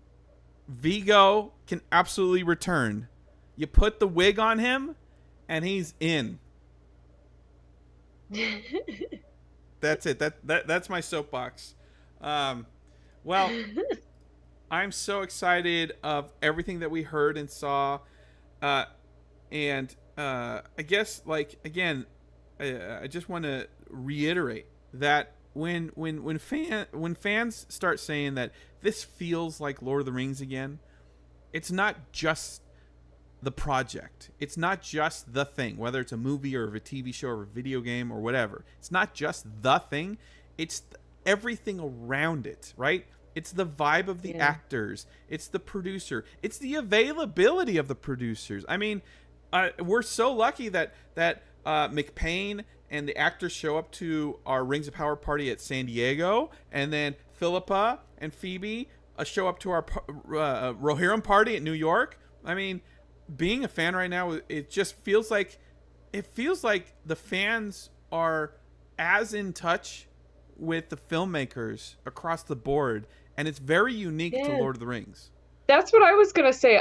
Viggo can absolutely return. You put the wig on him, and he's in. That's it. That's my soapbox. Well, I'm so excited of everything that we heard and saw, and I guess, like, again, I just want to reiterate that when fans start saying that this feels like Lord of the Rings again, it's not just the project. It's not just the thing, whether it's a movie or a TV show or a video game or whatever. It's not just the thing. It's everything around it, right? It's the vibe of the actors. It's the producer. It's the availability of the producers. I mean, we're so lucky that McPain and the actors show up to our Rings of Power party at San Diego, and then Philippa and Phoebe show up to our Rohirrim party at New York. I mean, being a fan right now, it just feels like the fans are as in touch with the filmmakers across the board, and it's very unique to Lord of the Rings. That's what I was gonna say.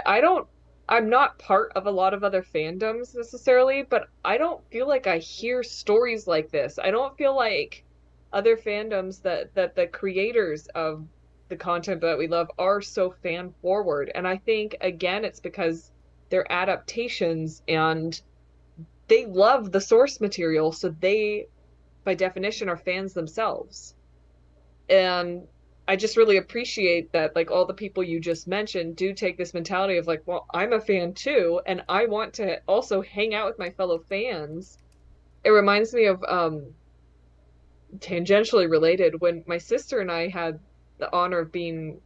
I'm not part of a lot of other fandoms necessarily, but I don't feel like I hear stories like this. I don't feel like other fandoms that the creators of the content that we love are so fan forward. And I think, again, it's because they're adaptations and they love the source material, so they, by definition, are fans themselves. And I just really appreciate that, like, all the people you just mentioned do take this mentality of like, well, I'm a fan too, and I want to also hang out with my fellow fans. It reminds me of tangentially related, when my sister and I had the honor of being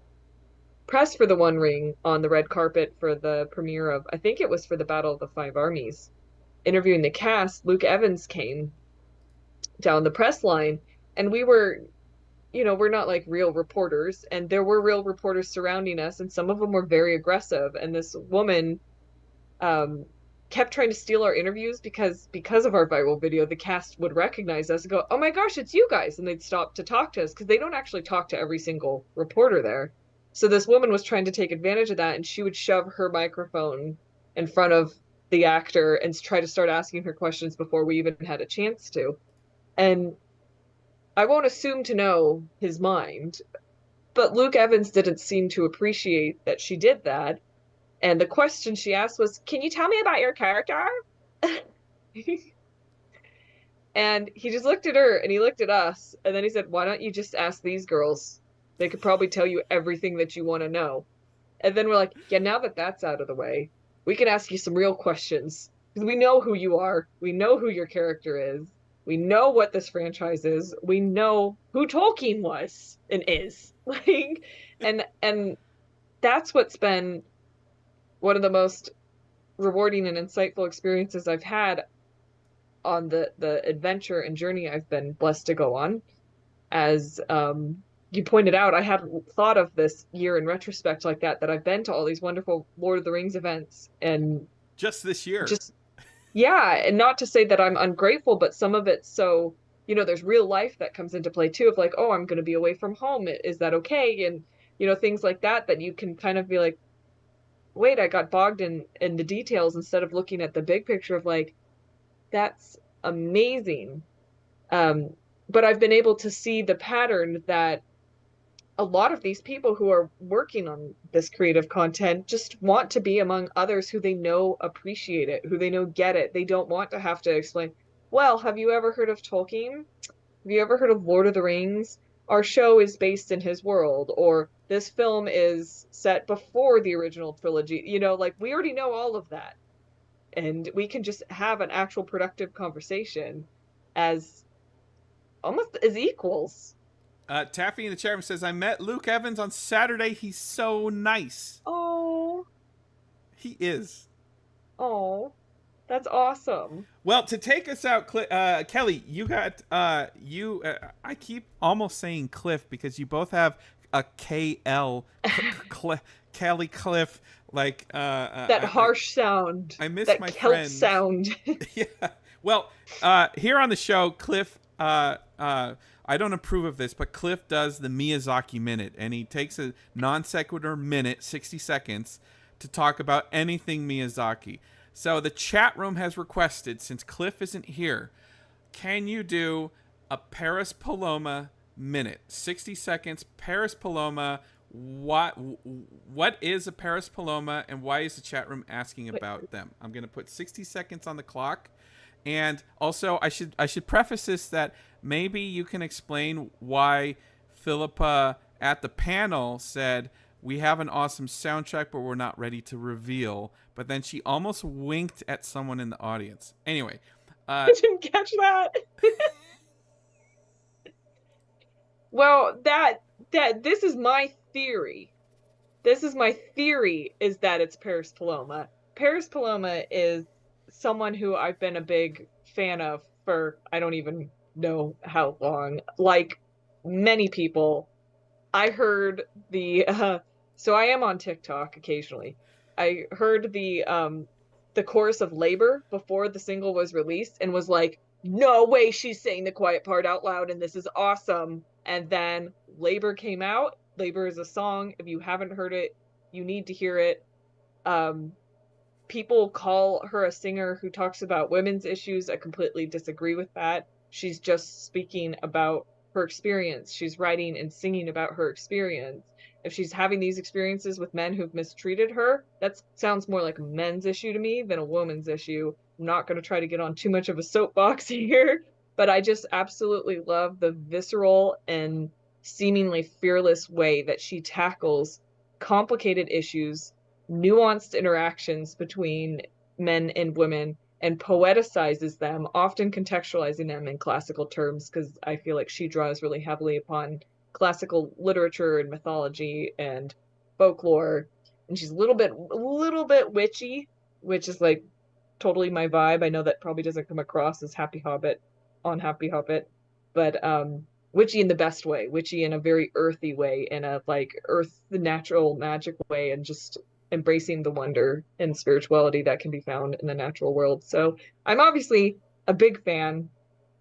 pressed for TheOneRing on the red carpet for the premiere of, I think it was for the Battle of the Five Armies, interviewing the cast. Luke Evans came down the press line, and we were, we're not like real reporters, and there were real reporters surrounding us, and some of them were very aggressive, and this woman kept trying to steal our interviews because of our viral video. The cast would recognize us and go, oh my gosh, it's you guys, and they'd stop to talk to us because they don't actually talk to every single reporter there. So this woman was trying to take advantage of that, and she would shove her microphone in front of the actor and try to start asking her questions before we even had a chance to. And I won't assume to know his mind, but Luke Evans didn't seem to appreciate that she did that. And the question she asked was, can you tell me about your character? And he just looked at her and he looked at us, and then he said, why don't you just ask these girls? They could probably tell you everything that you want to know. And then we're like, yeah, now that that's out of the way, we can ask you some real questions. Because we know who you are. We know who your character is. We know what this franchise is. We know who Tolkien was and is. Like, and that's what's been one of the most rewarding and insightful experiences I've had on the adventure and journey I've been blessed to go on. As you pointed out, I hadn't thought of this year in retrospect like that I've been to all these wonderful Lord of the Rings events, and just this year. Yeah, and not to say that I'm ungrateful, but some of it, so, there's real life that comes into play too, of like, oh, I'm going to be away from home. Is that okay? And, things like that you can kind of be like, wait, I got bogged in the details instead of looking at the big picture of like, that's amazing. But I've been able to see the pattern that a lot of these people who are working on this creative content just want to be among others who they know appreciate it, who they know get it. They don't want to have to explain, well, have you ever heard of Tolkien? Have you ever heard of Lord of the Rings? Our show is based in his world, or this film is set before the original trilogy. You know, like we already know all of that. And we can just have an actual productive conversation as almost as equals. Taffy in the chat room says, I met Luke Evans on Saturday. He's so nice. Oh. He is. Oh. That's awesome. Well, to take us out, Kelly, you got I keep almost saying Cliff because you both have a KL, Kelly Cliff, like that harsh sound. I miss that my Kelp friend. sound. Yeah. Well, here on the show, Cliff. I don't approve of this, but Cliff does the Miyazaki minute, and he takes a non sequitur minute, 60 seconds, to talk about anything Miyazaki. So the chat room has requested, since Cliff isn't here, can you do a Paris Paloma minute? 60 seconds, Paris Paloma. What is a Paris Paloma, and why is the chat room asking about them? I'm going to put 60 seconds on the clock. And also, I should preface this that maybe you can explain why Philippa at the panel said, we have an awesome soundtrack, but we're not ready to reveal. But then she almost winked at someone in the audience. Anyway. I didn't catch that. Well, this is my theory. This is my theory, is that it's Paris Paloma. Paris Paloma is someone who I've been a big fan of for I don't even know how long. Like many people, I heard so I am on TikTok occasionally. I heard the chorus of Labor before the single was released and was like, no way she's saying the quiet part out loud and this is awesome. And then Labor came out. Labor is a song. If you haven't heard it, you need to hear it. People call her a singer who talks about women's issues. I completely disagree with that. She's just speaking about her experience. She's writing and singing about her experience. If she's having these experiences with men who've mistreated her, that sounds more like a men's issue to me than a woman's issue. I'm not going to try to get on too much of a soapbox here, but I just absolutely love the visceral and seemingly fearless way that she tackles complicated issues, nuanced interactions between men and women, and poeticizes them, often contextualizing them in classical terms, because I feel like she draws really heavily upon classical literature and mythology and folklore. And she's a little bit witchy, which is like totally my vibe. I know that probably doesn't come across as Happy Hobbit, but witchy in the best way, witchy in a very earthy way, in a like earth, the natural magic way, and just embracing the wonder and spirituality that can be found in the natural world. So I'm obviously a big fan,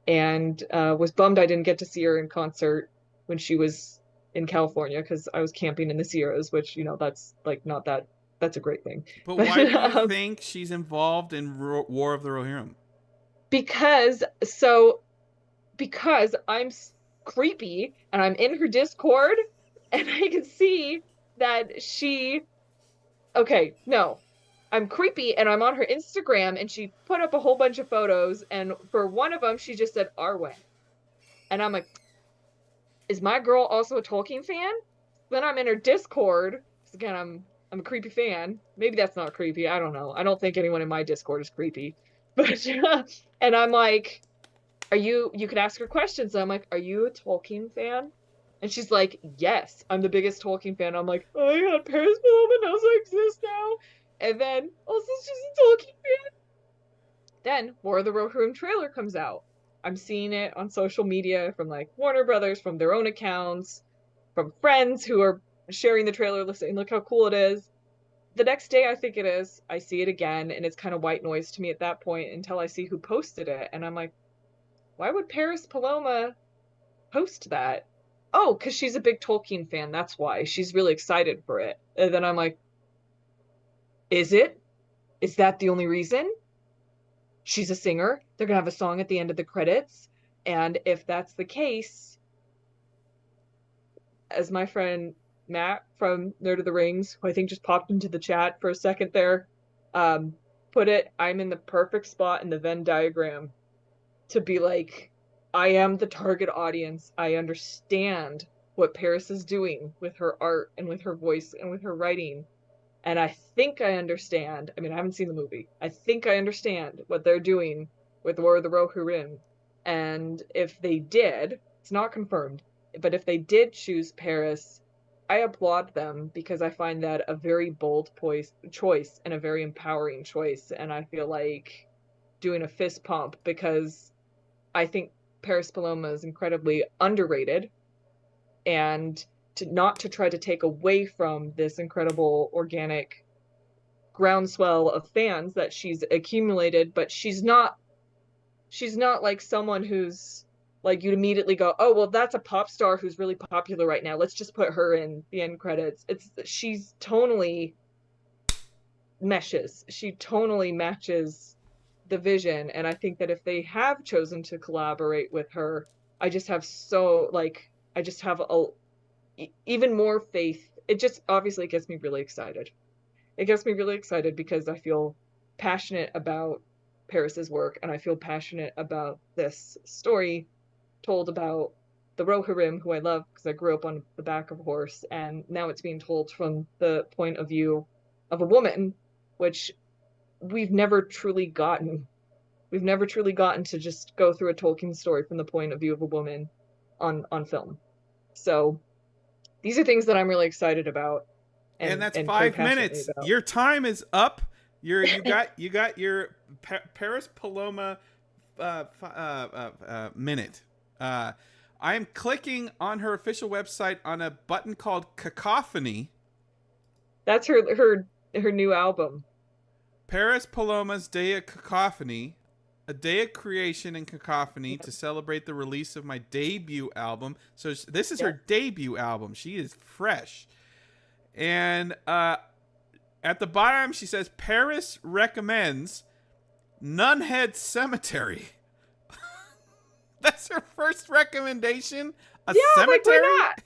and was bummed I didn't get to see her in concert when she was in California, because I was camping in the Sierras, which, you know, that's like not that, that's a great thing. But why do you think she's involved in War of the Rohirrim? Because I'm creepy and I'm in her Discord and I can see that I'm creepy and I'm on her Instagram, and she put up a whole bunch of photos, and for one of them she just said Arwen, and I'm like, is my girl also a Tolkien fan? Then I'm in her Discord, because again, I'm a creepy fan. Maybe that's not creepy, I don't know. I don't think anyone in my Discord is creepy. But and I'm like, you could ask her questions. And I'm like, are you a Tolkien fan? And she's like, yes, I'm the biggest Tolkien fan. I'm like, oh my god, Paris Paloma knows I exist now. And then also she's a Tolkien fan. Then War of the Rohirrim trailer comes out. I'm seeing it on social media from like Warner Brothers, from their own accounts, from friends who are sharing the trailer, saying, look how cool it is. The next day, I think it is, I see it again, and it's kind of white noise to me at that point until I see who posted it. And I'm like, why would Paris Paloma post that? Oh, because she's a big Tolkien fan. That's why. She's really excited for it. And then I'm like, is it? Is that the only reason? She's a singer. They're going to have a song at the end of the credits. And if that's the case, as my friend Matt from Nerd of the Rings, who I think just popped into the chat for a second there, put it, I'm in the perfect spot in the Venn diagram to be like, I am the target audience. I understand what Paris is doing with her art and with her voice and with her writing. And I think I understand. I mean, I haven't seen the movie. I think I understand what they're doing with War of the Rohirrim. And if they did, it's not confirmed, but if they did choose Paris, I applaud them because I find that a very bold choice and a very empowering choice. And I feel like doing a fist pump because I think Paris Paloma is incredibly underrated, and not to try to take away from this incredible organic groundswell of fans that she's accumulated, but she's not like someone who's like you'd immediately go, oh well, that's a pop star who's really popular right now, let's just put her in the end credits. She's tonally meshes. She tonally matches the vision, and I think that if they have chosen to collaborate with her, I just have even more faith. It just obviously gets me really excited. It gets me really excited because I feel passionate about Paris's work, and I feel passionate about this story told about the Rohirrim, who I love because I grew up on the back of a horse, and now it's being told from the point of view of a woman, which we've never truly gotten. We've never truly gotten to just go through a Tolkien story from the point of view of a woman on film. So these are things that I'm really excited about. And that's 5 minutes. About. Your time is up. You got your Paris Paloma minute. I am clicking on her official website on a button called Cacophony. That's her new album. Paris Paloma's Day of Cacophony, a day of creation and cacophony to celebrate the release of my debut album. So this is her debut album. She is fresh. And at the bottom, she says, Paris recommends Nunhead Cemetery. That's her first recommendation? A cemetery? Like, why not?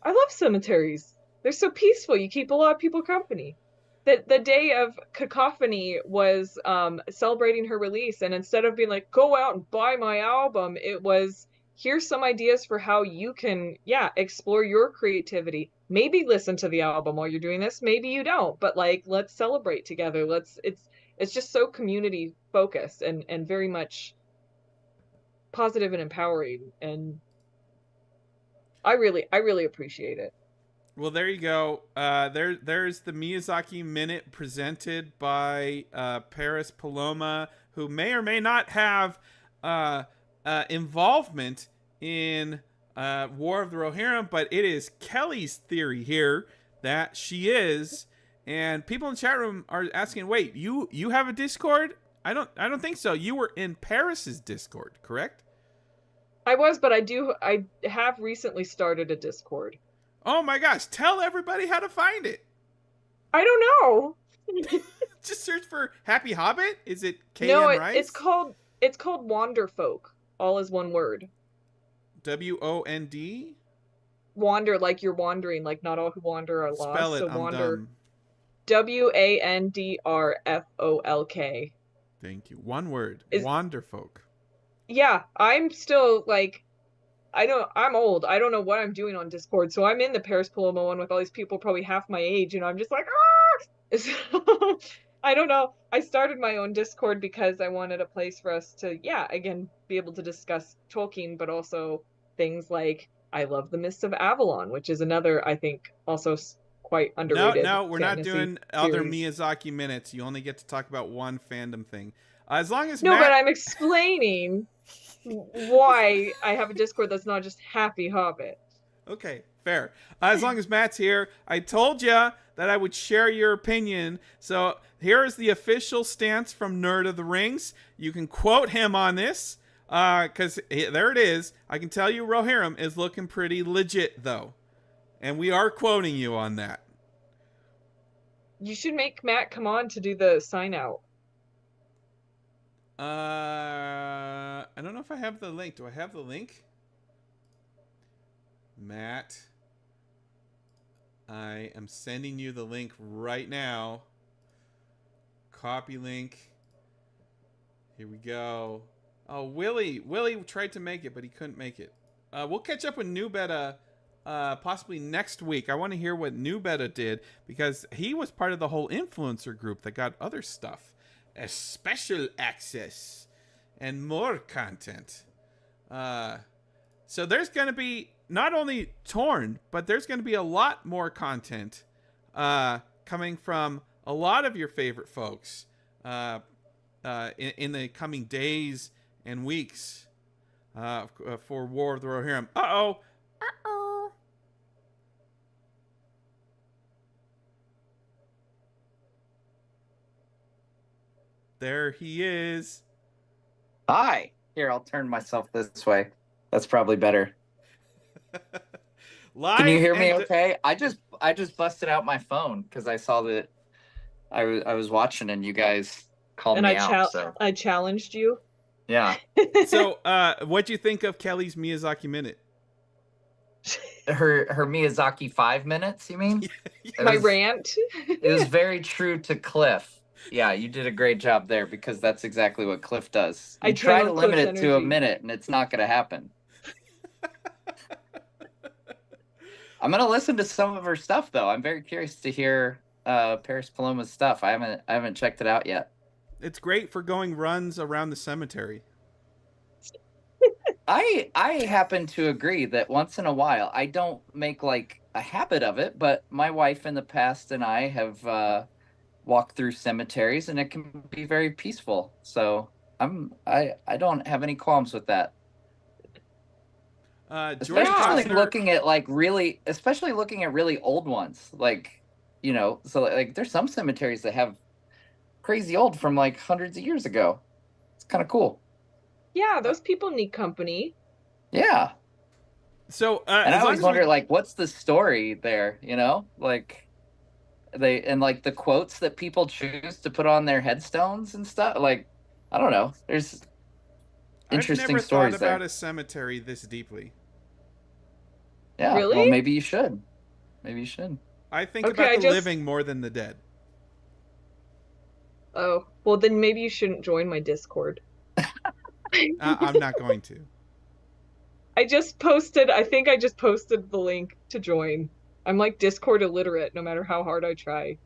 I love cemeteries. They're so peaceful. You keep a lot of people company. The day of Cacophony was celebrating her release, and instead of being like, go out and buy my album, it was, here's some ideas for how you can, explore your creativity. Maybe listen to the album while you're doing this. Maybe you don't, but like, let's celebrate together. It's just so community focused and very much positive and empowering. And I really appreciate it. Well, there you go. There's the Miyazaki Minute presented by Paris Paloma, who may or may not have involvement in War of the Rohirrim, but it is Kelly's theory here that she is. And people in the chat room are asking, "Wait, you have a Discord?" I don't think so. You were in Paris's Discord, correct? I was, but I have recently started a Discord. Oh my gosh, tell everybody how to find it. I don't know. Just search for Happy Hobbit? Is it KM No, Rice? it's called Wanderfolk. All is one word. WOND? Wander, like you're wandering, like not all who wander are lost. Spell it, so I'm wander. dumb. WANDRFOLK. Thank you. One word. Wanderfolk. Yeah, I'm still like, I'm old. I don't know what I'm doing on Discord. So I'm in the Paris Paloma one with all these people probably half my age, and I'm just like, ah! I don't know. I started my own Discord because I wanted a place for us to, again, be able to discuss Tolkien, but also things like I love the Mists of Avalon, which is another, I think, also quite underrated. No, we're not doing other series. Miyazaki minutes. You only get to talk about one fandom thing. As long as but I'm explaining why I have a Discord that's not just Happy Hobbit. Okay, fair. As long as Matt's here, I told you that I would share your opinion. So here is the official stance from Nerd of the Rings. You can quote him on this, because there it is. I can tell you Rohirrim is looking pretty legit, though. And we are quoting you on that. You should make Matt come on to do the sign out. I don't know if I have the link. Do I have the link? Matt. I am sending you the link right now. Copy link. Here we go. Oh, Willie tried to make it, but he couldn't make it. We'll catch up with New Beta possibly next week. I want to hear what New Beta did, because he was part of the whole influencer group that got other stuff, as special access and more content. So there's going to be not only Torn, but there's going to be a lot more content coming from a lot of your favorite folks in the coming days and weeks for War of the Rohirrim. Uh-oh. Uh-oh. There he is. Hi. Here, I'll turn myself this way. That's probably better. Can you hear me okay? I just busted out my phone because I saw that I was watching and you guys called me out. So I challenged you. Yeah. So, what'd you think of Kelly's Miyazaki Minute? Her Miyazaki 5 minutes, you mean? My rant. It was very true to Cliff. Yeah, you did a great job there, because that's exactly what Cliff does. I try to limit it to a minute, and it's not going to happen. I'm going to listen to some of her stuff, though. I'm very curious to hear Paris Paloma's stuff. I haven't checked it out yet. It's great for going runs around the cemetery. I happen to agree that once in a while, I don't make like a habit of it, but my wife in the past and I have walked through cemeteries, and it can be very peaceful. So I don't have any qualms with that. Especially looking at really old ones, like, you know, so like there's some cemeteries that have crazy old from like hundreds of years ago. It's kind of cool. Yeah, those people need company. Yeah. So and I always wonder, like, what's the story there? You know, like like the quotes that people choose to put on their headstones and stuff. Like, I don't know. There's interesting stories there. I've never thought about a cemetery this deeply. Yeah. Really? Well, maybe you should. Maybe you should. I think about the living more than the dead. Oh, well, then maybe you shouldn't join my Discord. I'm not going to. I think I just posted the link to join. I'm like Discord illiterate, no matter how hard I try.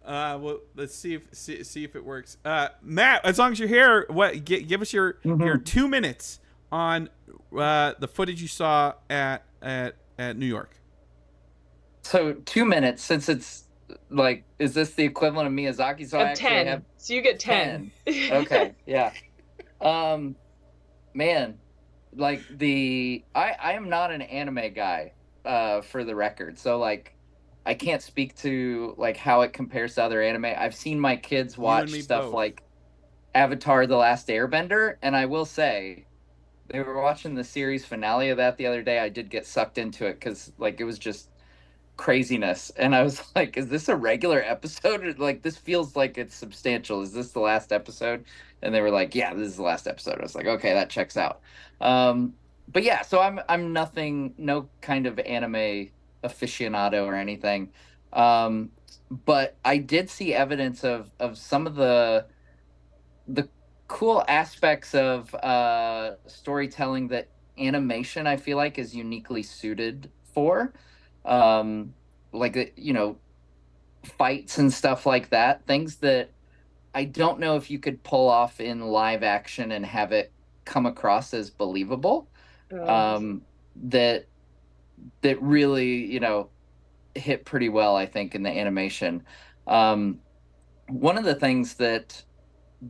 Well, let's see if it works. Matt, as long as you're here, give us your 2 minutes on the footage you saw at New York. So 2 minutes, since it's like, is this the equivalent of Miyazaki? So I 10. So you get 10. Okay, yeah. Man, like I am not an anime guy, for the record. So like, I can't speak to like how it compares to other anime. I've seen my kids watch stuff both. Like Avatar: The Last Airbender, and I will say, they were watching the series finale of that the other day. I did get sucked into it because like it was just craziness, and I was like, is this a regular episode? Like, this feels like it's substantial. Is this the last episode? And they were like, yeah, this is the last episode. I was like, okay, that checks out. But yeah, so I'm no kind of anime aficionado or anything, but I did see evidence of some of the cool aspects of storytelling that animation, I feel like, is uniquely suited for. Like, you know, fights and stuff like that, things that I don't know if you could pull off in live action and have it come across as believable. That really, you know, hit pretty well, I think, in the animation. One of the things that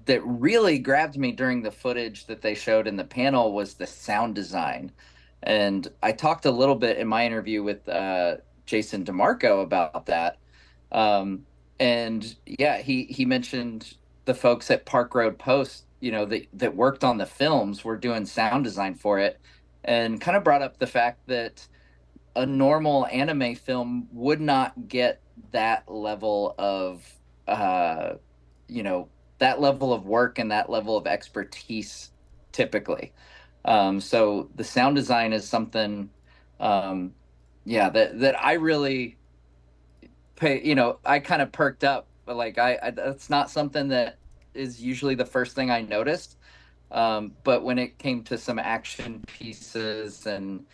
really grabbed me during the footage that they showed in the panel was the sound design. And I talked a little bit in my interview with Jason DeMarco about that. And yeah, he mentioned the folks at Park Road Post, you know, that worked on the films were doing sound design for it, and kind of brought up the fact that a normal anime film would not get that level of, you know, that level of work and that level of expertise typically. So the sound design is something yeah, that I really pay, you know, I kind of perked up, but like I that's not something that is usually the first thing I noticed. But when it came to some action pieces and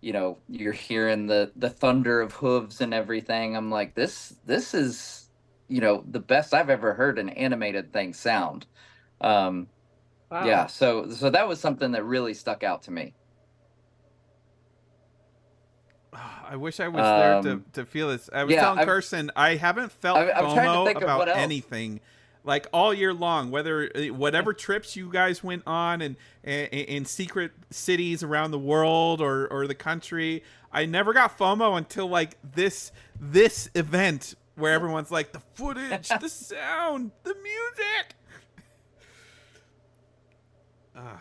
you know you're hearing the thunder of hooves and everything, I'm like this is you know the best I've ever heard an animated thing sound. Um, yeah, Wow. so that was something that really stuck out to me. I wish I was there Um, to feel this. I was yeah, telling Kirsten I haven't felt I'm trying to FOMO think of about what else. anything like all year long. Whether whatever trips you guys went on and in secret cities around the world or the country, I never got FOMO until like this event where everyone's like the footage, the sound, the music.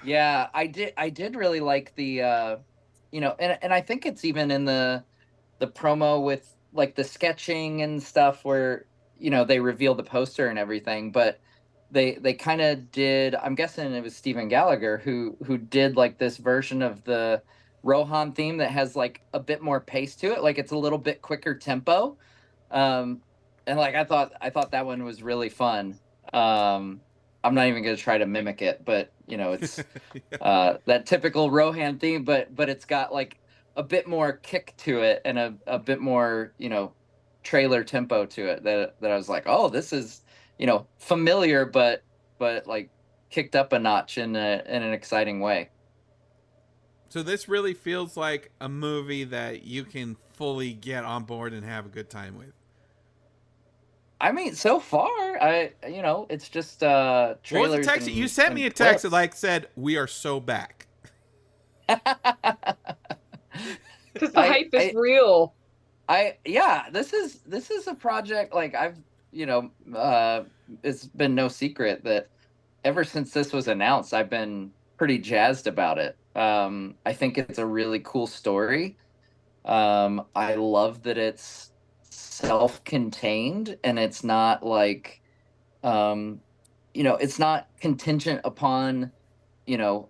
Yeah, I did really like the you know, and I think it's even in the promo with like the sketching and stuff where you know they reveal the poster and everything, but they kind of did. I'm guessing it was Stephen Gallagher who did like this version of the Rohan theme that has like a bit more pace to it, like it's a little bit quicker tempo. Um, and like I thought that one was really fun. Um, I'm not even gonna try to mimic it, but you know it's that typical Rohan theme, but it's got like a bit more kick to it and a bit more you know trailer tempo to it that I was like, oh, this is you know familiar, but like kicked up a notch in an exciting way. So this really feels like a movie that you can fully get on board and have a good time with. I mean, so far, I you know it's just What was the trailers text? You sent me and a text that clips. like said, "We are so back." Because the I, hype is I real. yeah, this is a project like I've you know it's been no secret that ever since this was announced I've been pretty jazzed about it. I think it's a really cool story. I love that it's self-contained and it's not like um you know it's not contingent upon you know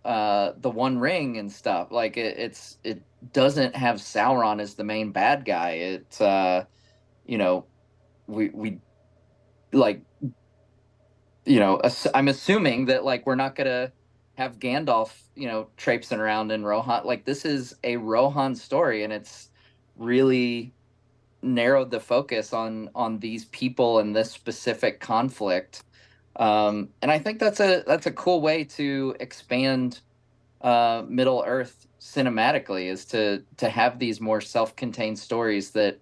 the One Ring and stuff like it doesn't have Sauron as the main bad guy. It you know we like you know I'm assuming that like we're not gonna have Gandalf you know traipsing around in Rohan. Like this is a Rohan story and it's really narrowed the focus on these people and this specific conflict. And I think that's a cool way to expand Middle Earth cinematically is to have these more self-contained stories that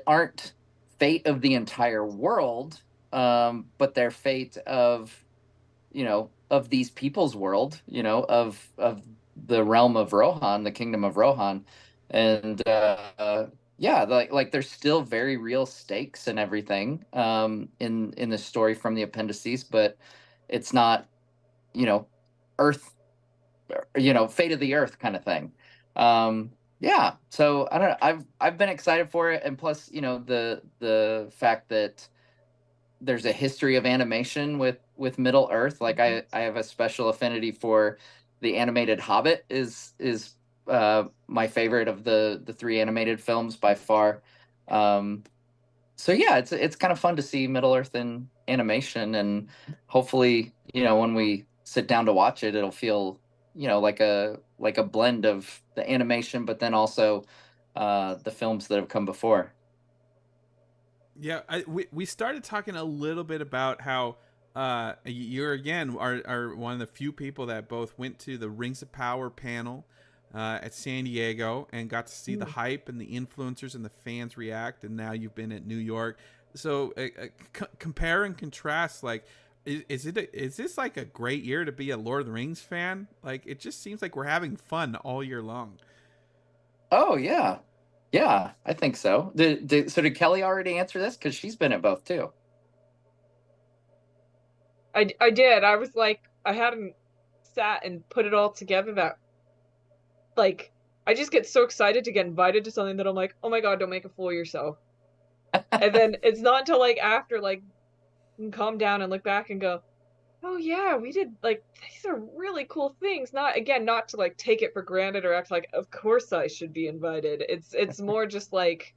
aren't fate of the entire world, but they're fate of you know of these people's world, you know of the realm of Rohan, the kingdom of Rohan, and yeah, like there's still very real stakes and everything in the story from the appendices, but it's not you know Earth you know fate of the earth kind of thing. Yeah, so I don't know, I've been excited for it, and plus you know the fact that there's a history of animation with Middle Earth. Like I have a special affinity for the animated Hobbit is my favorite of the three animated films by far. Um, so yeah, it's kind of fun to see Middle Earth in animation, and hopefully, you know, when we sit down to watch it, it'll feel, you know, like a blend of the animation, but then also the films that have come before. Yeah, we started talking a little bit about how you're again are one of the few people that both went to the Rings of Power panel at San Diego and got to see the hype and the influencers and the fans react, and now you've been at New York. So compare and contrast, like. Is this like a great year to be a Lord of the Rings fan? Like it just seems like we're having fun all year long. Oh yeah, yeah, I think so. So did Kelly already answer this? Because she's been at both too. I did. I was like, I hadn't sat and put it all together that like I just get so excited to get invited to something that I'm like, oh my God, don't make a fool of yourself. And then it's not until like after like you can calm down and look back and go, oh yeah, we did, like, these are really cool things. Not to like take it for granted or act like of course I should be invited. It's more just like,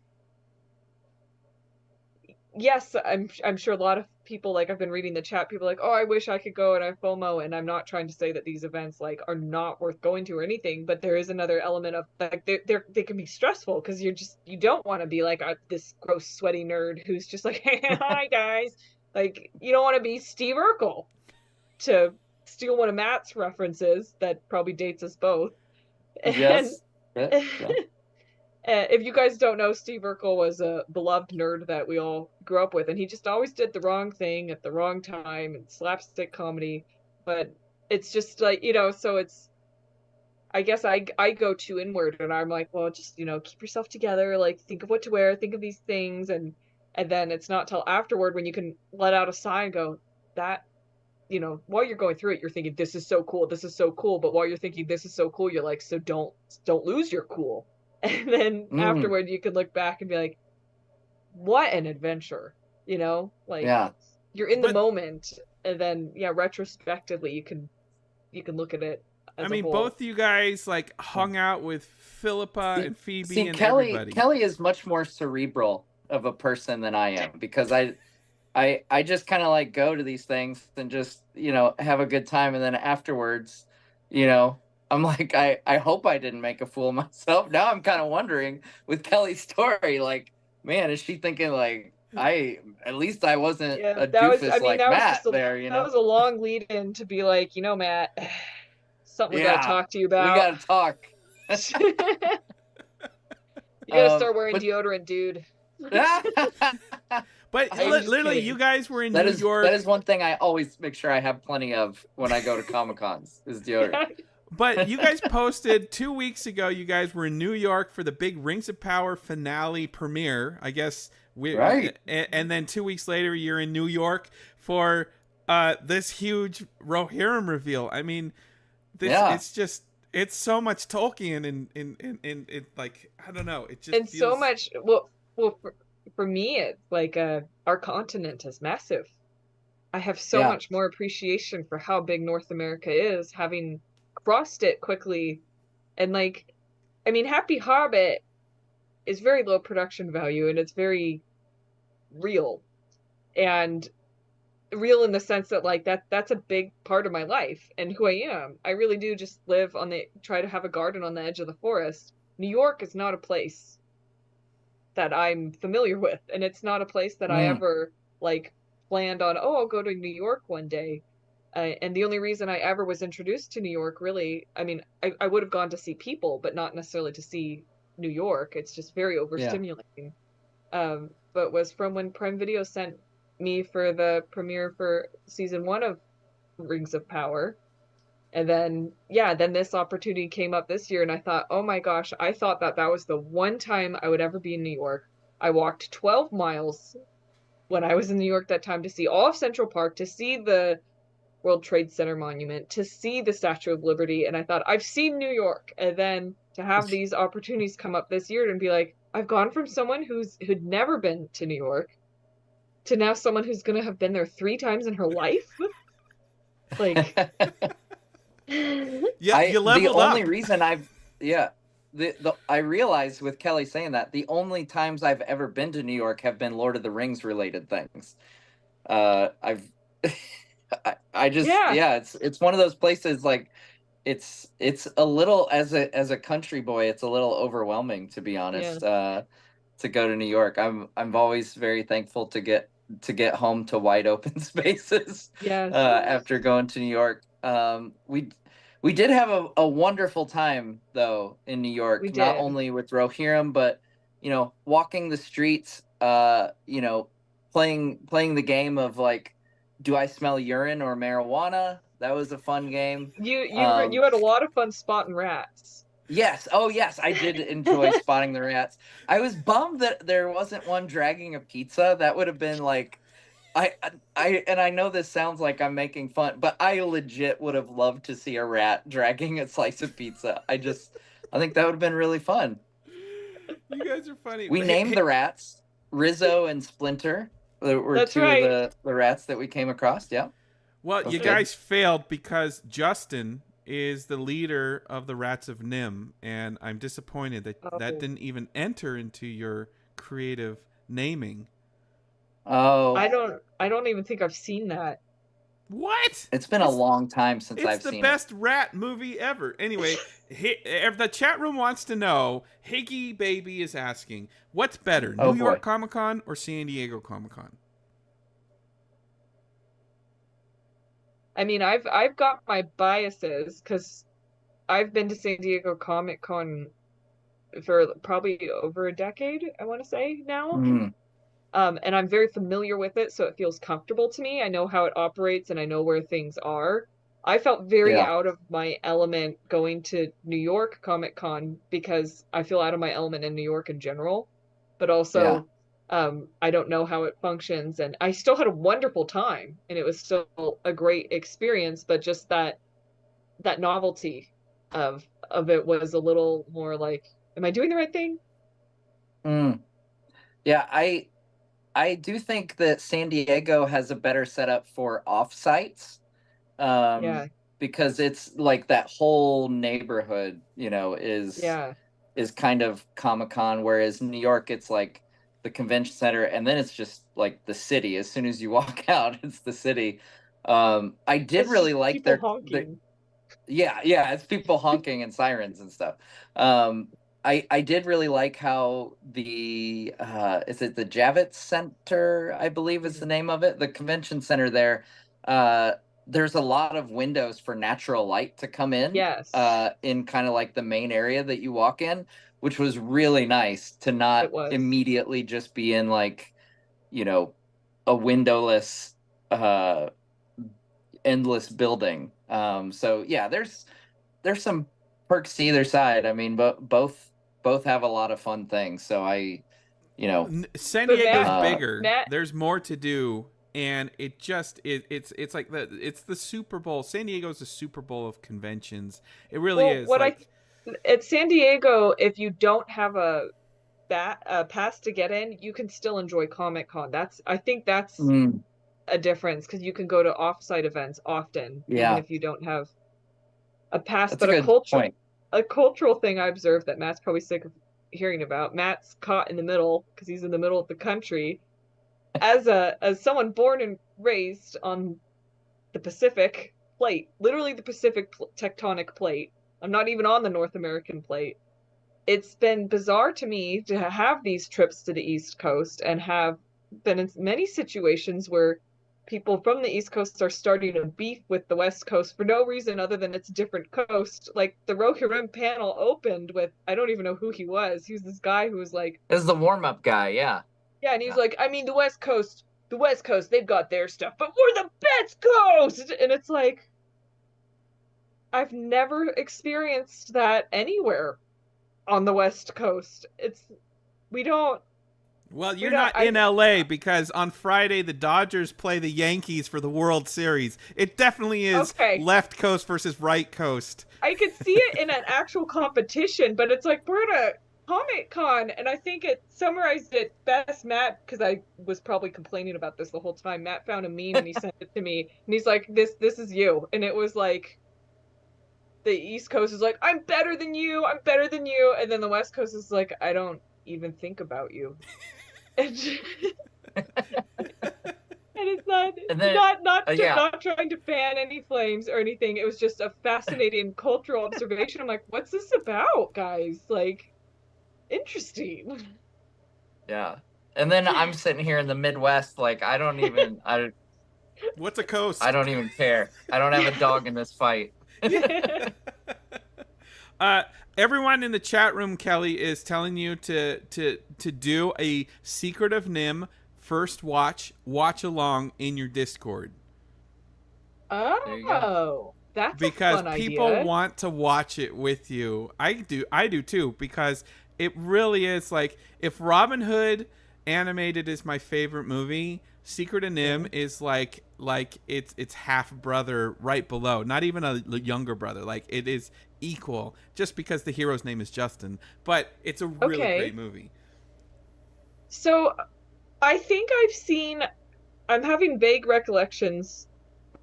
yes, I'm sure a lot of people, like, I've been reading the chat, people are like, oh, I wish I could go and I FOMO, and I'm not trying to say that these events like are not worth going to or anything, but there is another element of like they can be stressful because you don't want to be like this gross sweaty nerd who's just like, hey, hi guys, like you don't want to be Steve Urkel, to steal one of Matt's references that probably dates us both. Yes. And if you guys don't know, Steve Urkel was a beloved nerd that we all grew up with, and he just always did the wrong thing at the wrong time and slapstick comedy. But it's just like, so it's, I guess I go too inward, and I'm like, well, just, keep yourself together, like think of what to wear, think of these things, and then it's not till afterward when you can let out a sigh and go, that, while you're going through it, you're thinking, this is so cool, this is so cool. But while you're thinking this is so cool, you're like, so don't lose your cool. And then afterward, you can look back and be like, what an adventure, like Yeah. you're in the moment. And then, yeah, retrospectively, you can look at it as I mean, a whole. both you guys like hung out with Philippa and Phoebe and Kelly, everybody. Kelly is much more cerebral of a person than I am, because I just kind of like go to these things and just, have a good time. And then afterwards, I'm like, I hope I didn't make a fool of myself. Now I'm kind of wondering with Kelly's story, like, man, is she thinking like, at least I wasn't a doofus like Matt there, That was a long lead in to be like, Matt, something we gotta talk to you about. We gotta talk. You gotta start wearing deodorant, dude. But literally, you guys were in New York. That is one thing I always make sure I have plenty of when I go to Comic-Cons is deodorant. But you guys posted 2 weeks ago, you guys were in New York for the big Rings of Power finale premiere, I guess. Right. And then 2 weeks later, you're in New York for this huge Rohirrim reveal. I mean, it's so much Tolkien and it, like, I don't know. It just feels... so much, well, for me, it's like our continent is massive. I have so much more appreciation for how big North America is, having crossed it quickly. And like, I mean, Happy Hobbit is very low production value, and it's very real. And real in the sense that like that's a big part of my life and who I am. I really do just live try to have a garden on the edge of the forest. New York is not a place that I'm familiar with, and it's not a place that I ever like planned on, I'll go to New York one day. And the only reason I ever was introduced to New York, really, I mean, I would have gone to see people, but not necessarily to see New York. It's just very overstimulating. But was from when Prime Video sent me for the premiere for season 1 of Rings of Power. And then, then this opportunity came up this year, and I thought, oh my gosh, I thought that was the one time I would ever be in New York. I walked 12 miles when I was in New York that time to see all of Central Park, to see the World Trade Center Monument, to see the Statue of Liberty, and I thought, I've seen New York. And then to have these opportunities come up this year and be like, I've gone from someone who'd never been to New York to now someone who's going to have been there 3 times in her life. Like... you leveled the up. only reason I realized with Kelly saying that the only times I've ever been to New York have been Lord of the Rings related things. It's one of those places, like it's a little, as a country boy, it's a little overwhelming, to be honest, to go to New York. I'm always very thankful to get home to wide open spaces after going to New York. We did have a wonderful time though in New York, not only with Rohirrim, but walking the streets, playing the game of like, do I smell urine or marijuana? That was a fun game. You had a lot of fun spotting rats. Yes. Oh yes, I did enjoy spotting the rats. I was bummed that there wasn't one dragging a pizza. That would have been like, I know this sounds like I'm making fun, but I legit would have loved to see a rat dragging a slice of pizza. I think that would have been really fun. You guys are funny. We named the rats Rizzo and Splinter. Were That's two right. of the rats that we came across. Yeah. Well, Sounds you good. guys failed because Justin is the leader of the Rats of Nim, and I'm disappointed that that didn't even enter into your creative naming. Oh, I don't even think I've seen that. What? it's been a long time since I've It's the seen best rat movie ever. Anyway, if the chat room wants to know, Higgy Baby is asking, what's better, Oh, New York boy. Comic Con or San Diego Comic Con? I mean, I've got my biases because I've been to San Diego Comic Con for probably over a decade, I want to say now. Mm. And I'm very familiar with it, so it feels comfortable to me. I know how it operates and I know where things are. I felt very Yeah. out of my element going to New York Comic Con because I feel out of my element in New York in general, but also I don't know how it functions, and I still had a wonderful time and it was still a great experience, but just that novelty of it was a little more like, am I doing the right thing? Mm. Yeah, I do think that San Diego has a better setup for offsites. Yeah. Because it's like that whole neighborhood, is kind of Comic-Con, whereas New York, it's like the convention center, and then it's just like the city. As soon as you walk out, it's the city. I did It's really just like people their honking. yeah, it's people honking and sirens and stuff. I did really like how the is it the Javits Center, I believe is the name of it, the convention center there. There's a lot of windows for natural light to come in. Yes. In kind of like the main area that you walk in, which was really nice to not It was. immediately just be in like, a windowless endless building. So yeah, there's some perks to either side. I mean, but both have a lot of fun things. So San But Diego's Matt- bigger. Matt- There's more to do, and it's like it's the Super Bowl. San Diego's the Super Bowl of conventions. It really is. At San Diego, if you don't have a pass to get in, you can still enjoy Comic Con. I think that's a difference because you can go to offsite events often, even Yeah. if you don't have a pass. That's But a good point. a cultural thing I observed that Matt's probably sick of hearing about. Matt's caught in the middle because he's in the middle of the country. As someone born and raised on the Pacific plate, literally the Pacific tectonic plate. I'm not even on the North American plate. It's been bizarre to me to have these trips to the East Coast and have been in many situations where people from the East Coast are starting to beef with the West Coast for no reason other than it's a different coast. Like the Rohirrim panel opened with, I don't even know who he was. He was this guy who was like, This is the warm-up guy, yeah. yeah, and he's like, I mean, the West Coast, they've got their stuff, but we're the best coast! And it's like, I've never experienced that anywhere on the West Coast. Well, you're not in LA because on Friday the Dodgers play the Yankees for the World Series. It definitely is left coast versus right coast. I could see it in an actual competition, but it's like, we're at a Comic Con, and I think it summarized it best, Matt, because I was probably complaining about this the whole time. Matt found a meme and he sent it to me, and he's like, this is you. And it was like, the East Coast is like, I'm better than you, and then the West Coast is like, I don't even think about you. And it's not trying to fan any flames or anything. It was just a fascinating cultural observation. I'm like, what's this about, guys? Like, interesting. Yeah. And then I'm sitting here in the Midwest, like what's a coast? I don't even care. I don't have a dog in this fight. Everyone in the chat room, Kelly, is telling you to do a Secret of Nim first watch along in your Discord. Oh, that's because a fun people idea. want to watch it with you. I do too, because it really is like, if Robin Hood animated is my favorite movie, Secret of Nim is like it's half brother right below, not even a younger brother. Like, it is equal, just because the hero's name is Justin, but it's a really great movie. So I think I'm having vague recollections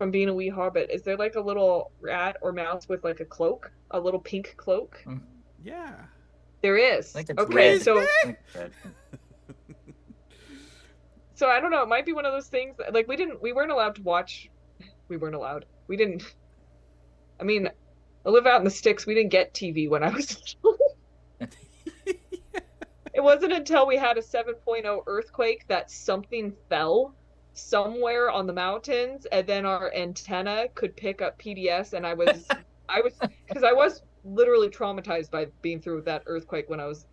from being a wee hobbit, is there like a little rat or mouse with like a cloak, a little pink cloak? Yeah. There is. Like it's Okay, red. so Like red. so I don't know. It might be one of those things. Like we weren't allowed to watch. We weren't allowed. We didn't. I mean, I live out in the sticks. We didn't get TV when I was little. It wasn't until we had a 7.0 earthquake that something fell somewhere on the mountains, and then our antenna could pick up PBS, and I was because I was literally traumatized by being through that earthquake when I was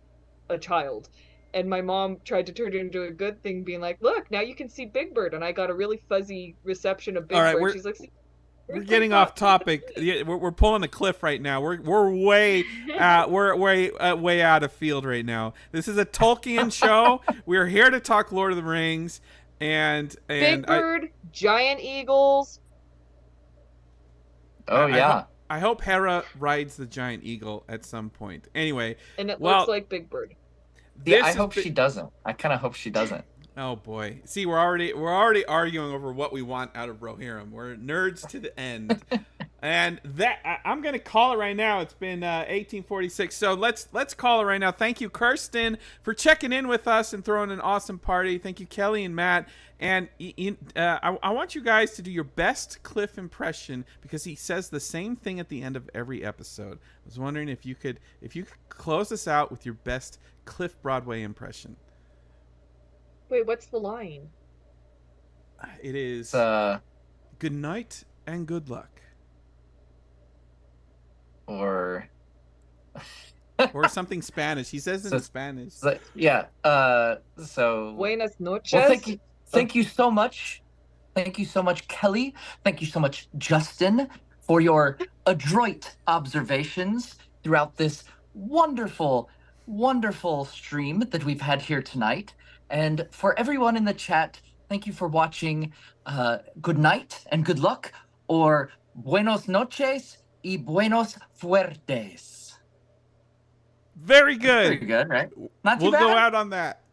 a child. And my mom tried to turn it into a good thing, being like, "Look, now you can see Big Bird," and I got a really fuzzy reception of Big All right, Bird. She's like, we're getting off topic. We're pulling a cliff right now. We're way way out of field right now. This is a Tolkien show. We're here to talk Lord of the Rings, and Big Bird, giant eagles. Oh yeah. I hope Hera rides the giant eagle at some point. Anyway, and it looks like Big Bird. Yeah, I hope she doesn't. I kind of hope she doesn't. Oh boy! See, we're already arguing over what we want out of Rohirrim. We're nerds to the end, and I'm gonna call it right now. It's been 1846, so let's call it right now. Thank you, Kirsten, for checking in with us and throwing an awesome party. Thank you, Kelly and Matt. And I want you guys to do your best Cliff impression, because he says the same thing at the end of every episode. I was wondering if you could close us out with your best Cliff Broadway impression. Wait, what's the line? It is good night and good luck. Or something Spanish. He says it in Spanish. Yeah. So Buenas noches. Well, thank you so much. Thank you so much, Kelly. Thank you so much, Justin, for your adroit observations throughout this wonderful stream that we've had here tonight. And for everyone in the chat, thank you for watching. Good night and good luck, or buenos noches y buenos fuertes. Very good. Very good, right? Not too we'll bad. go out on that.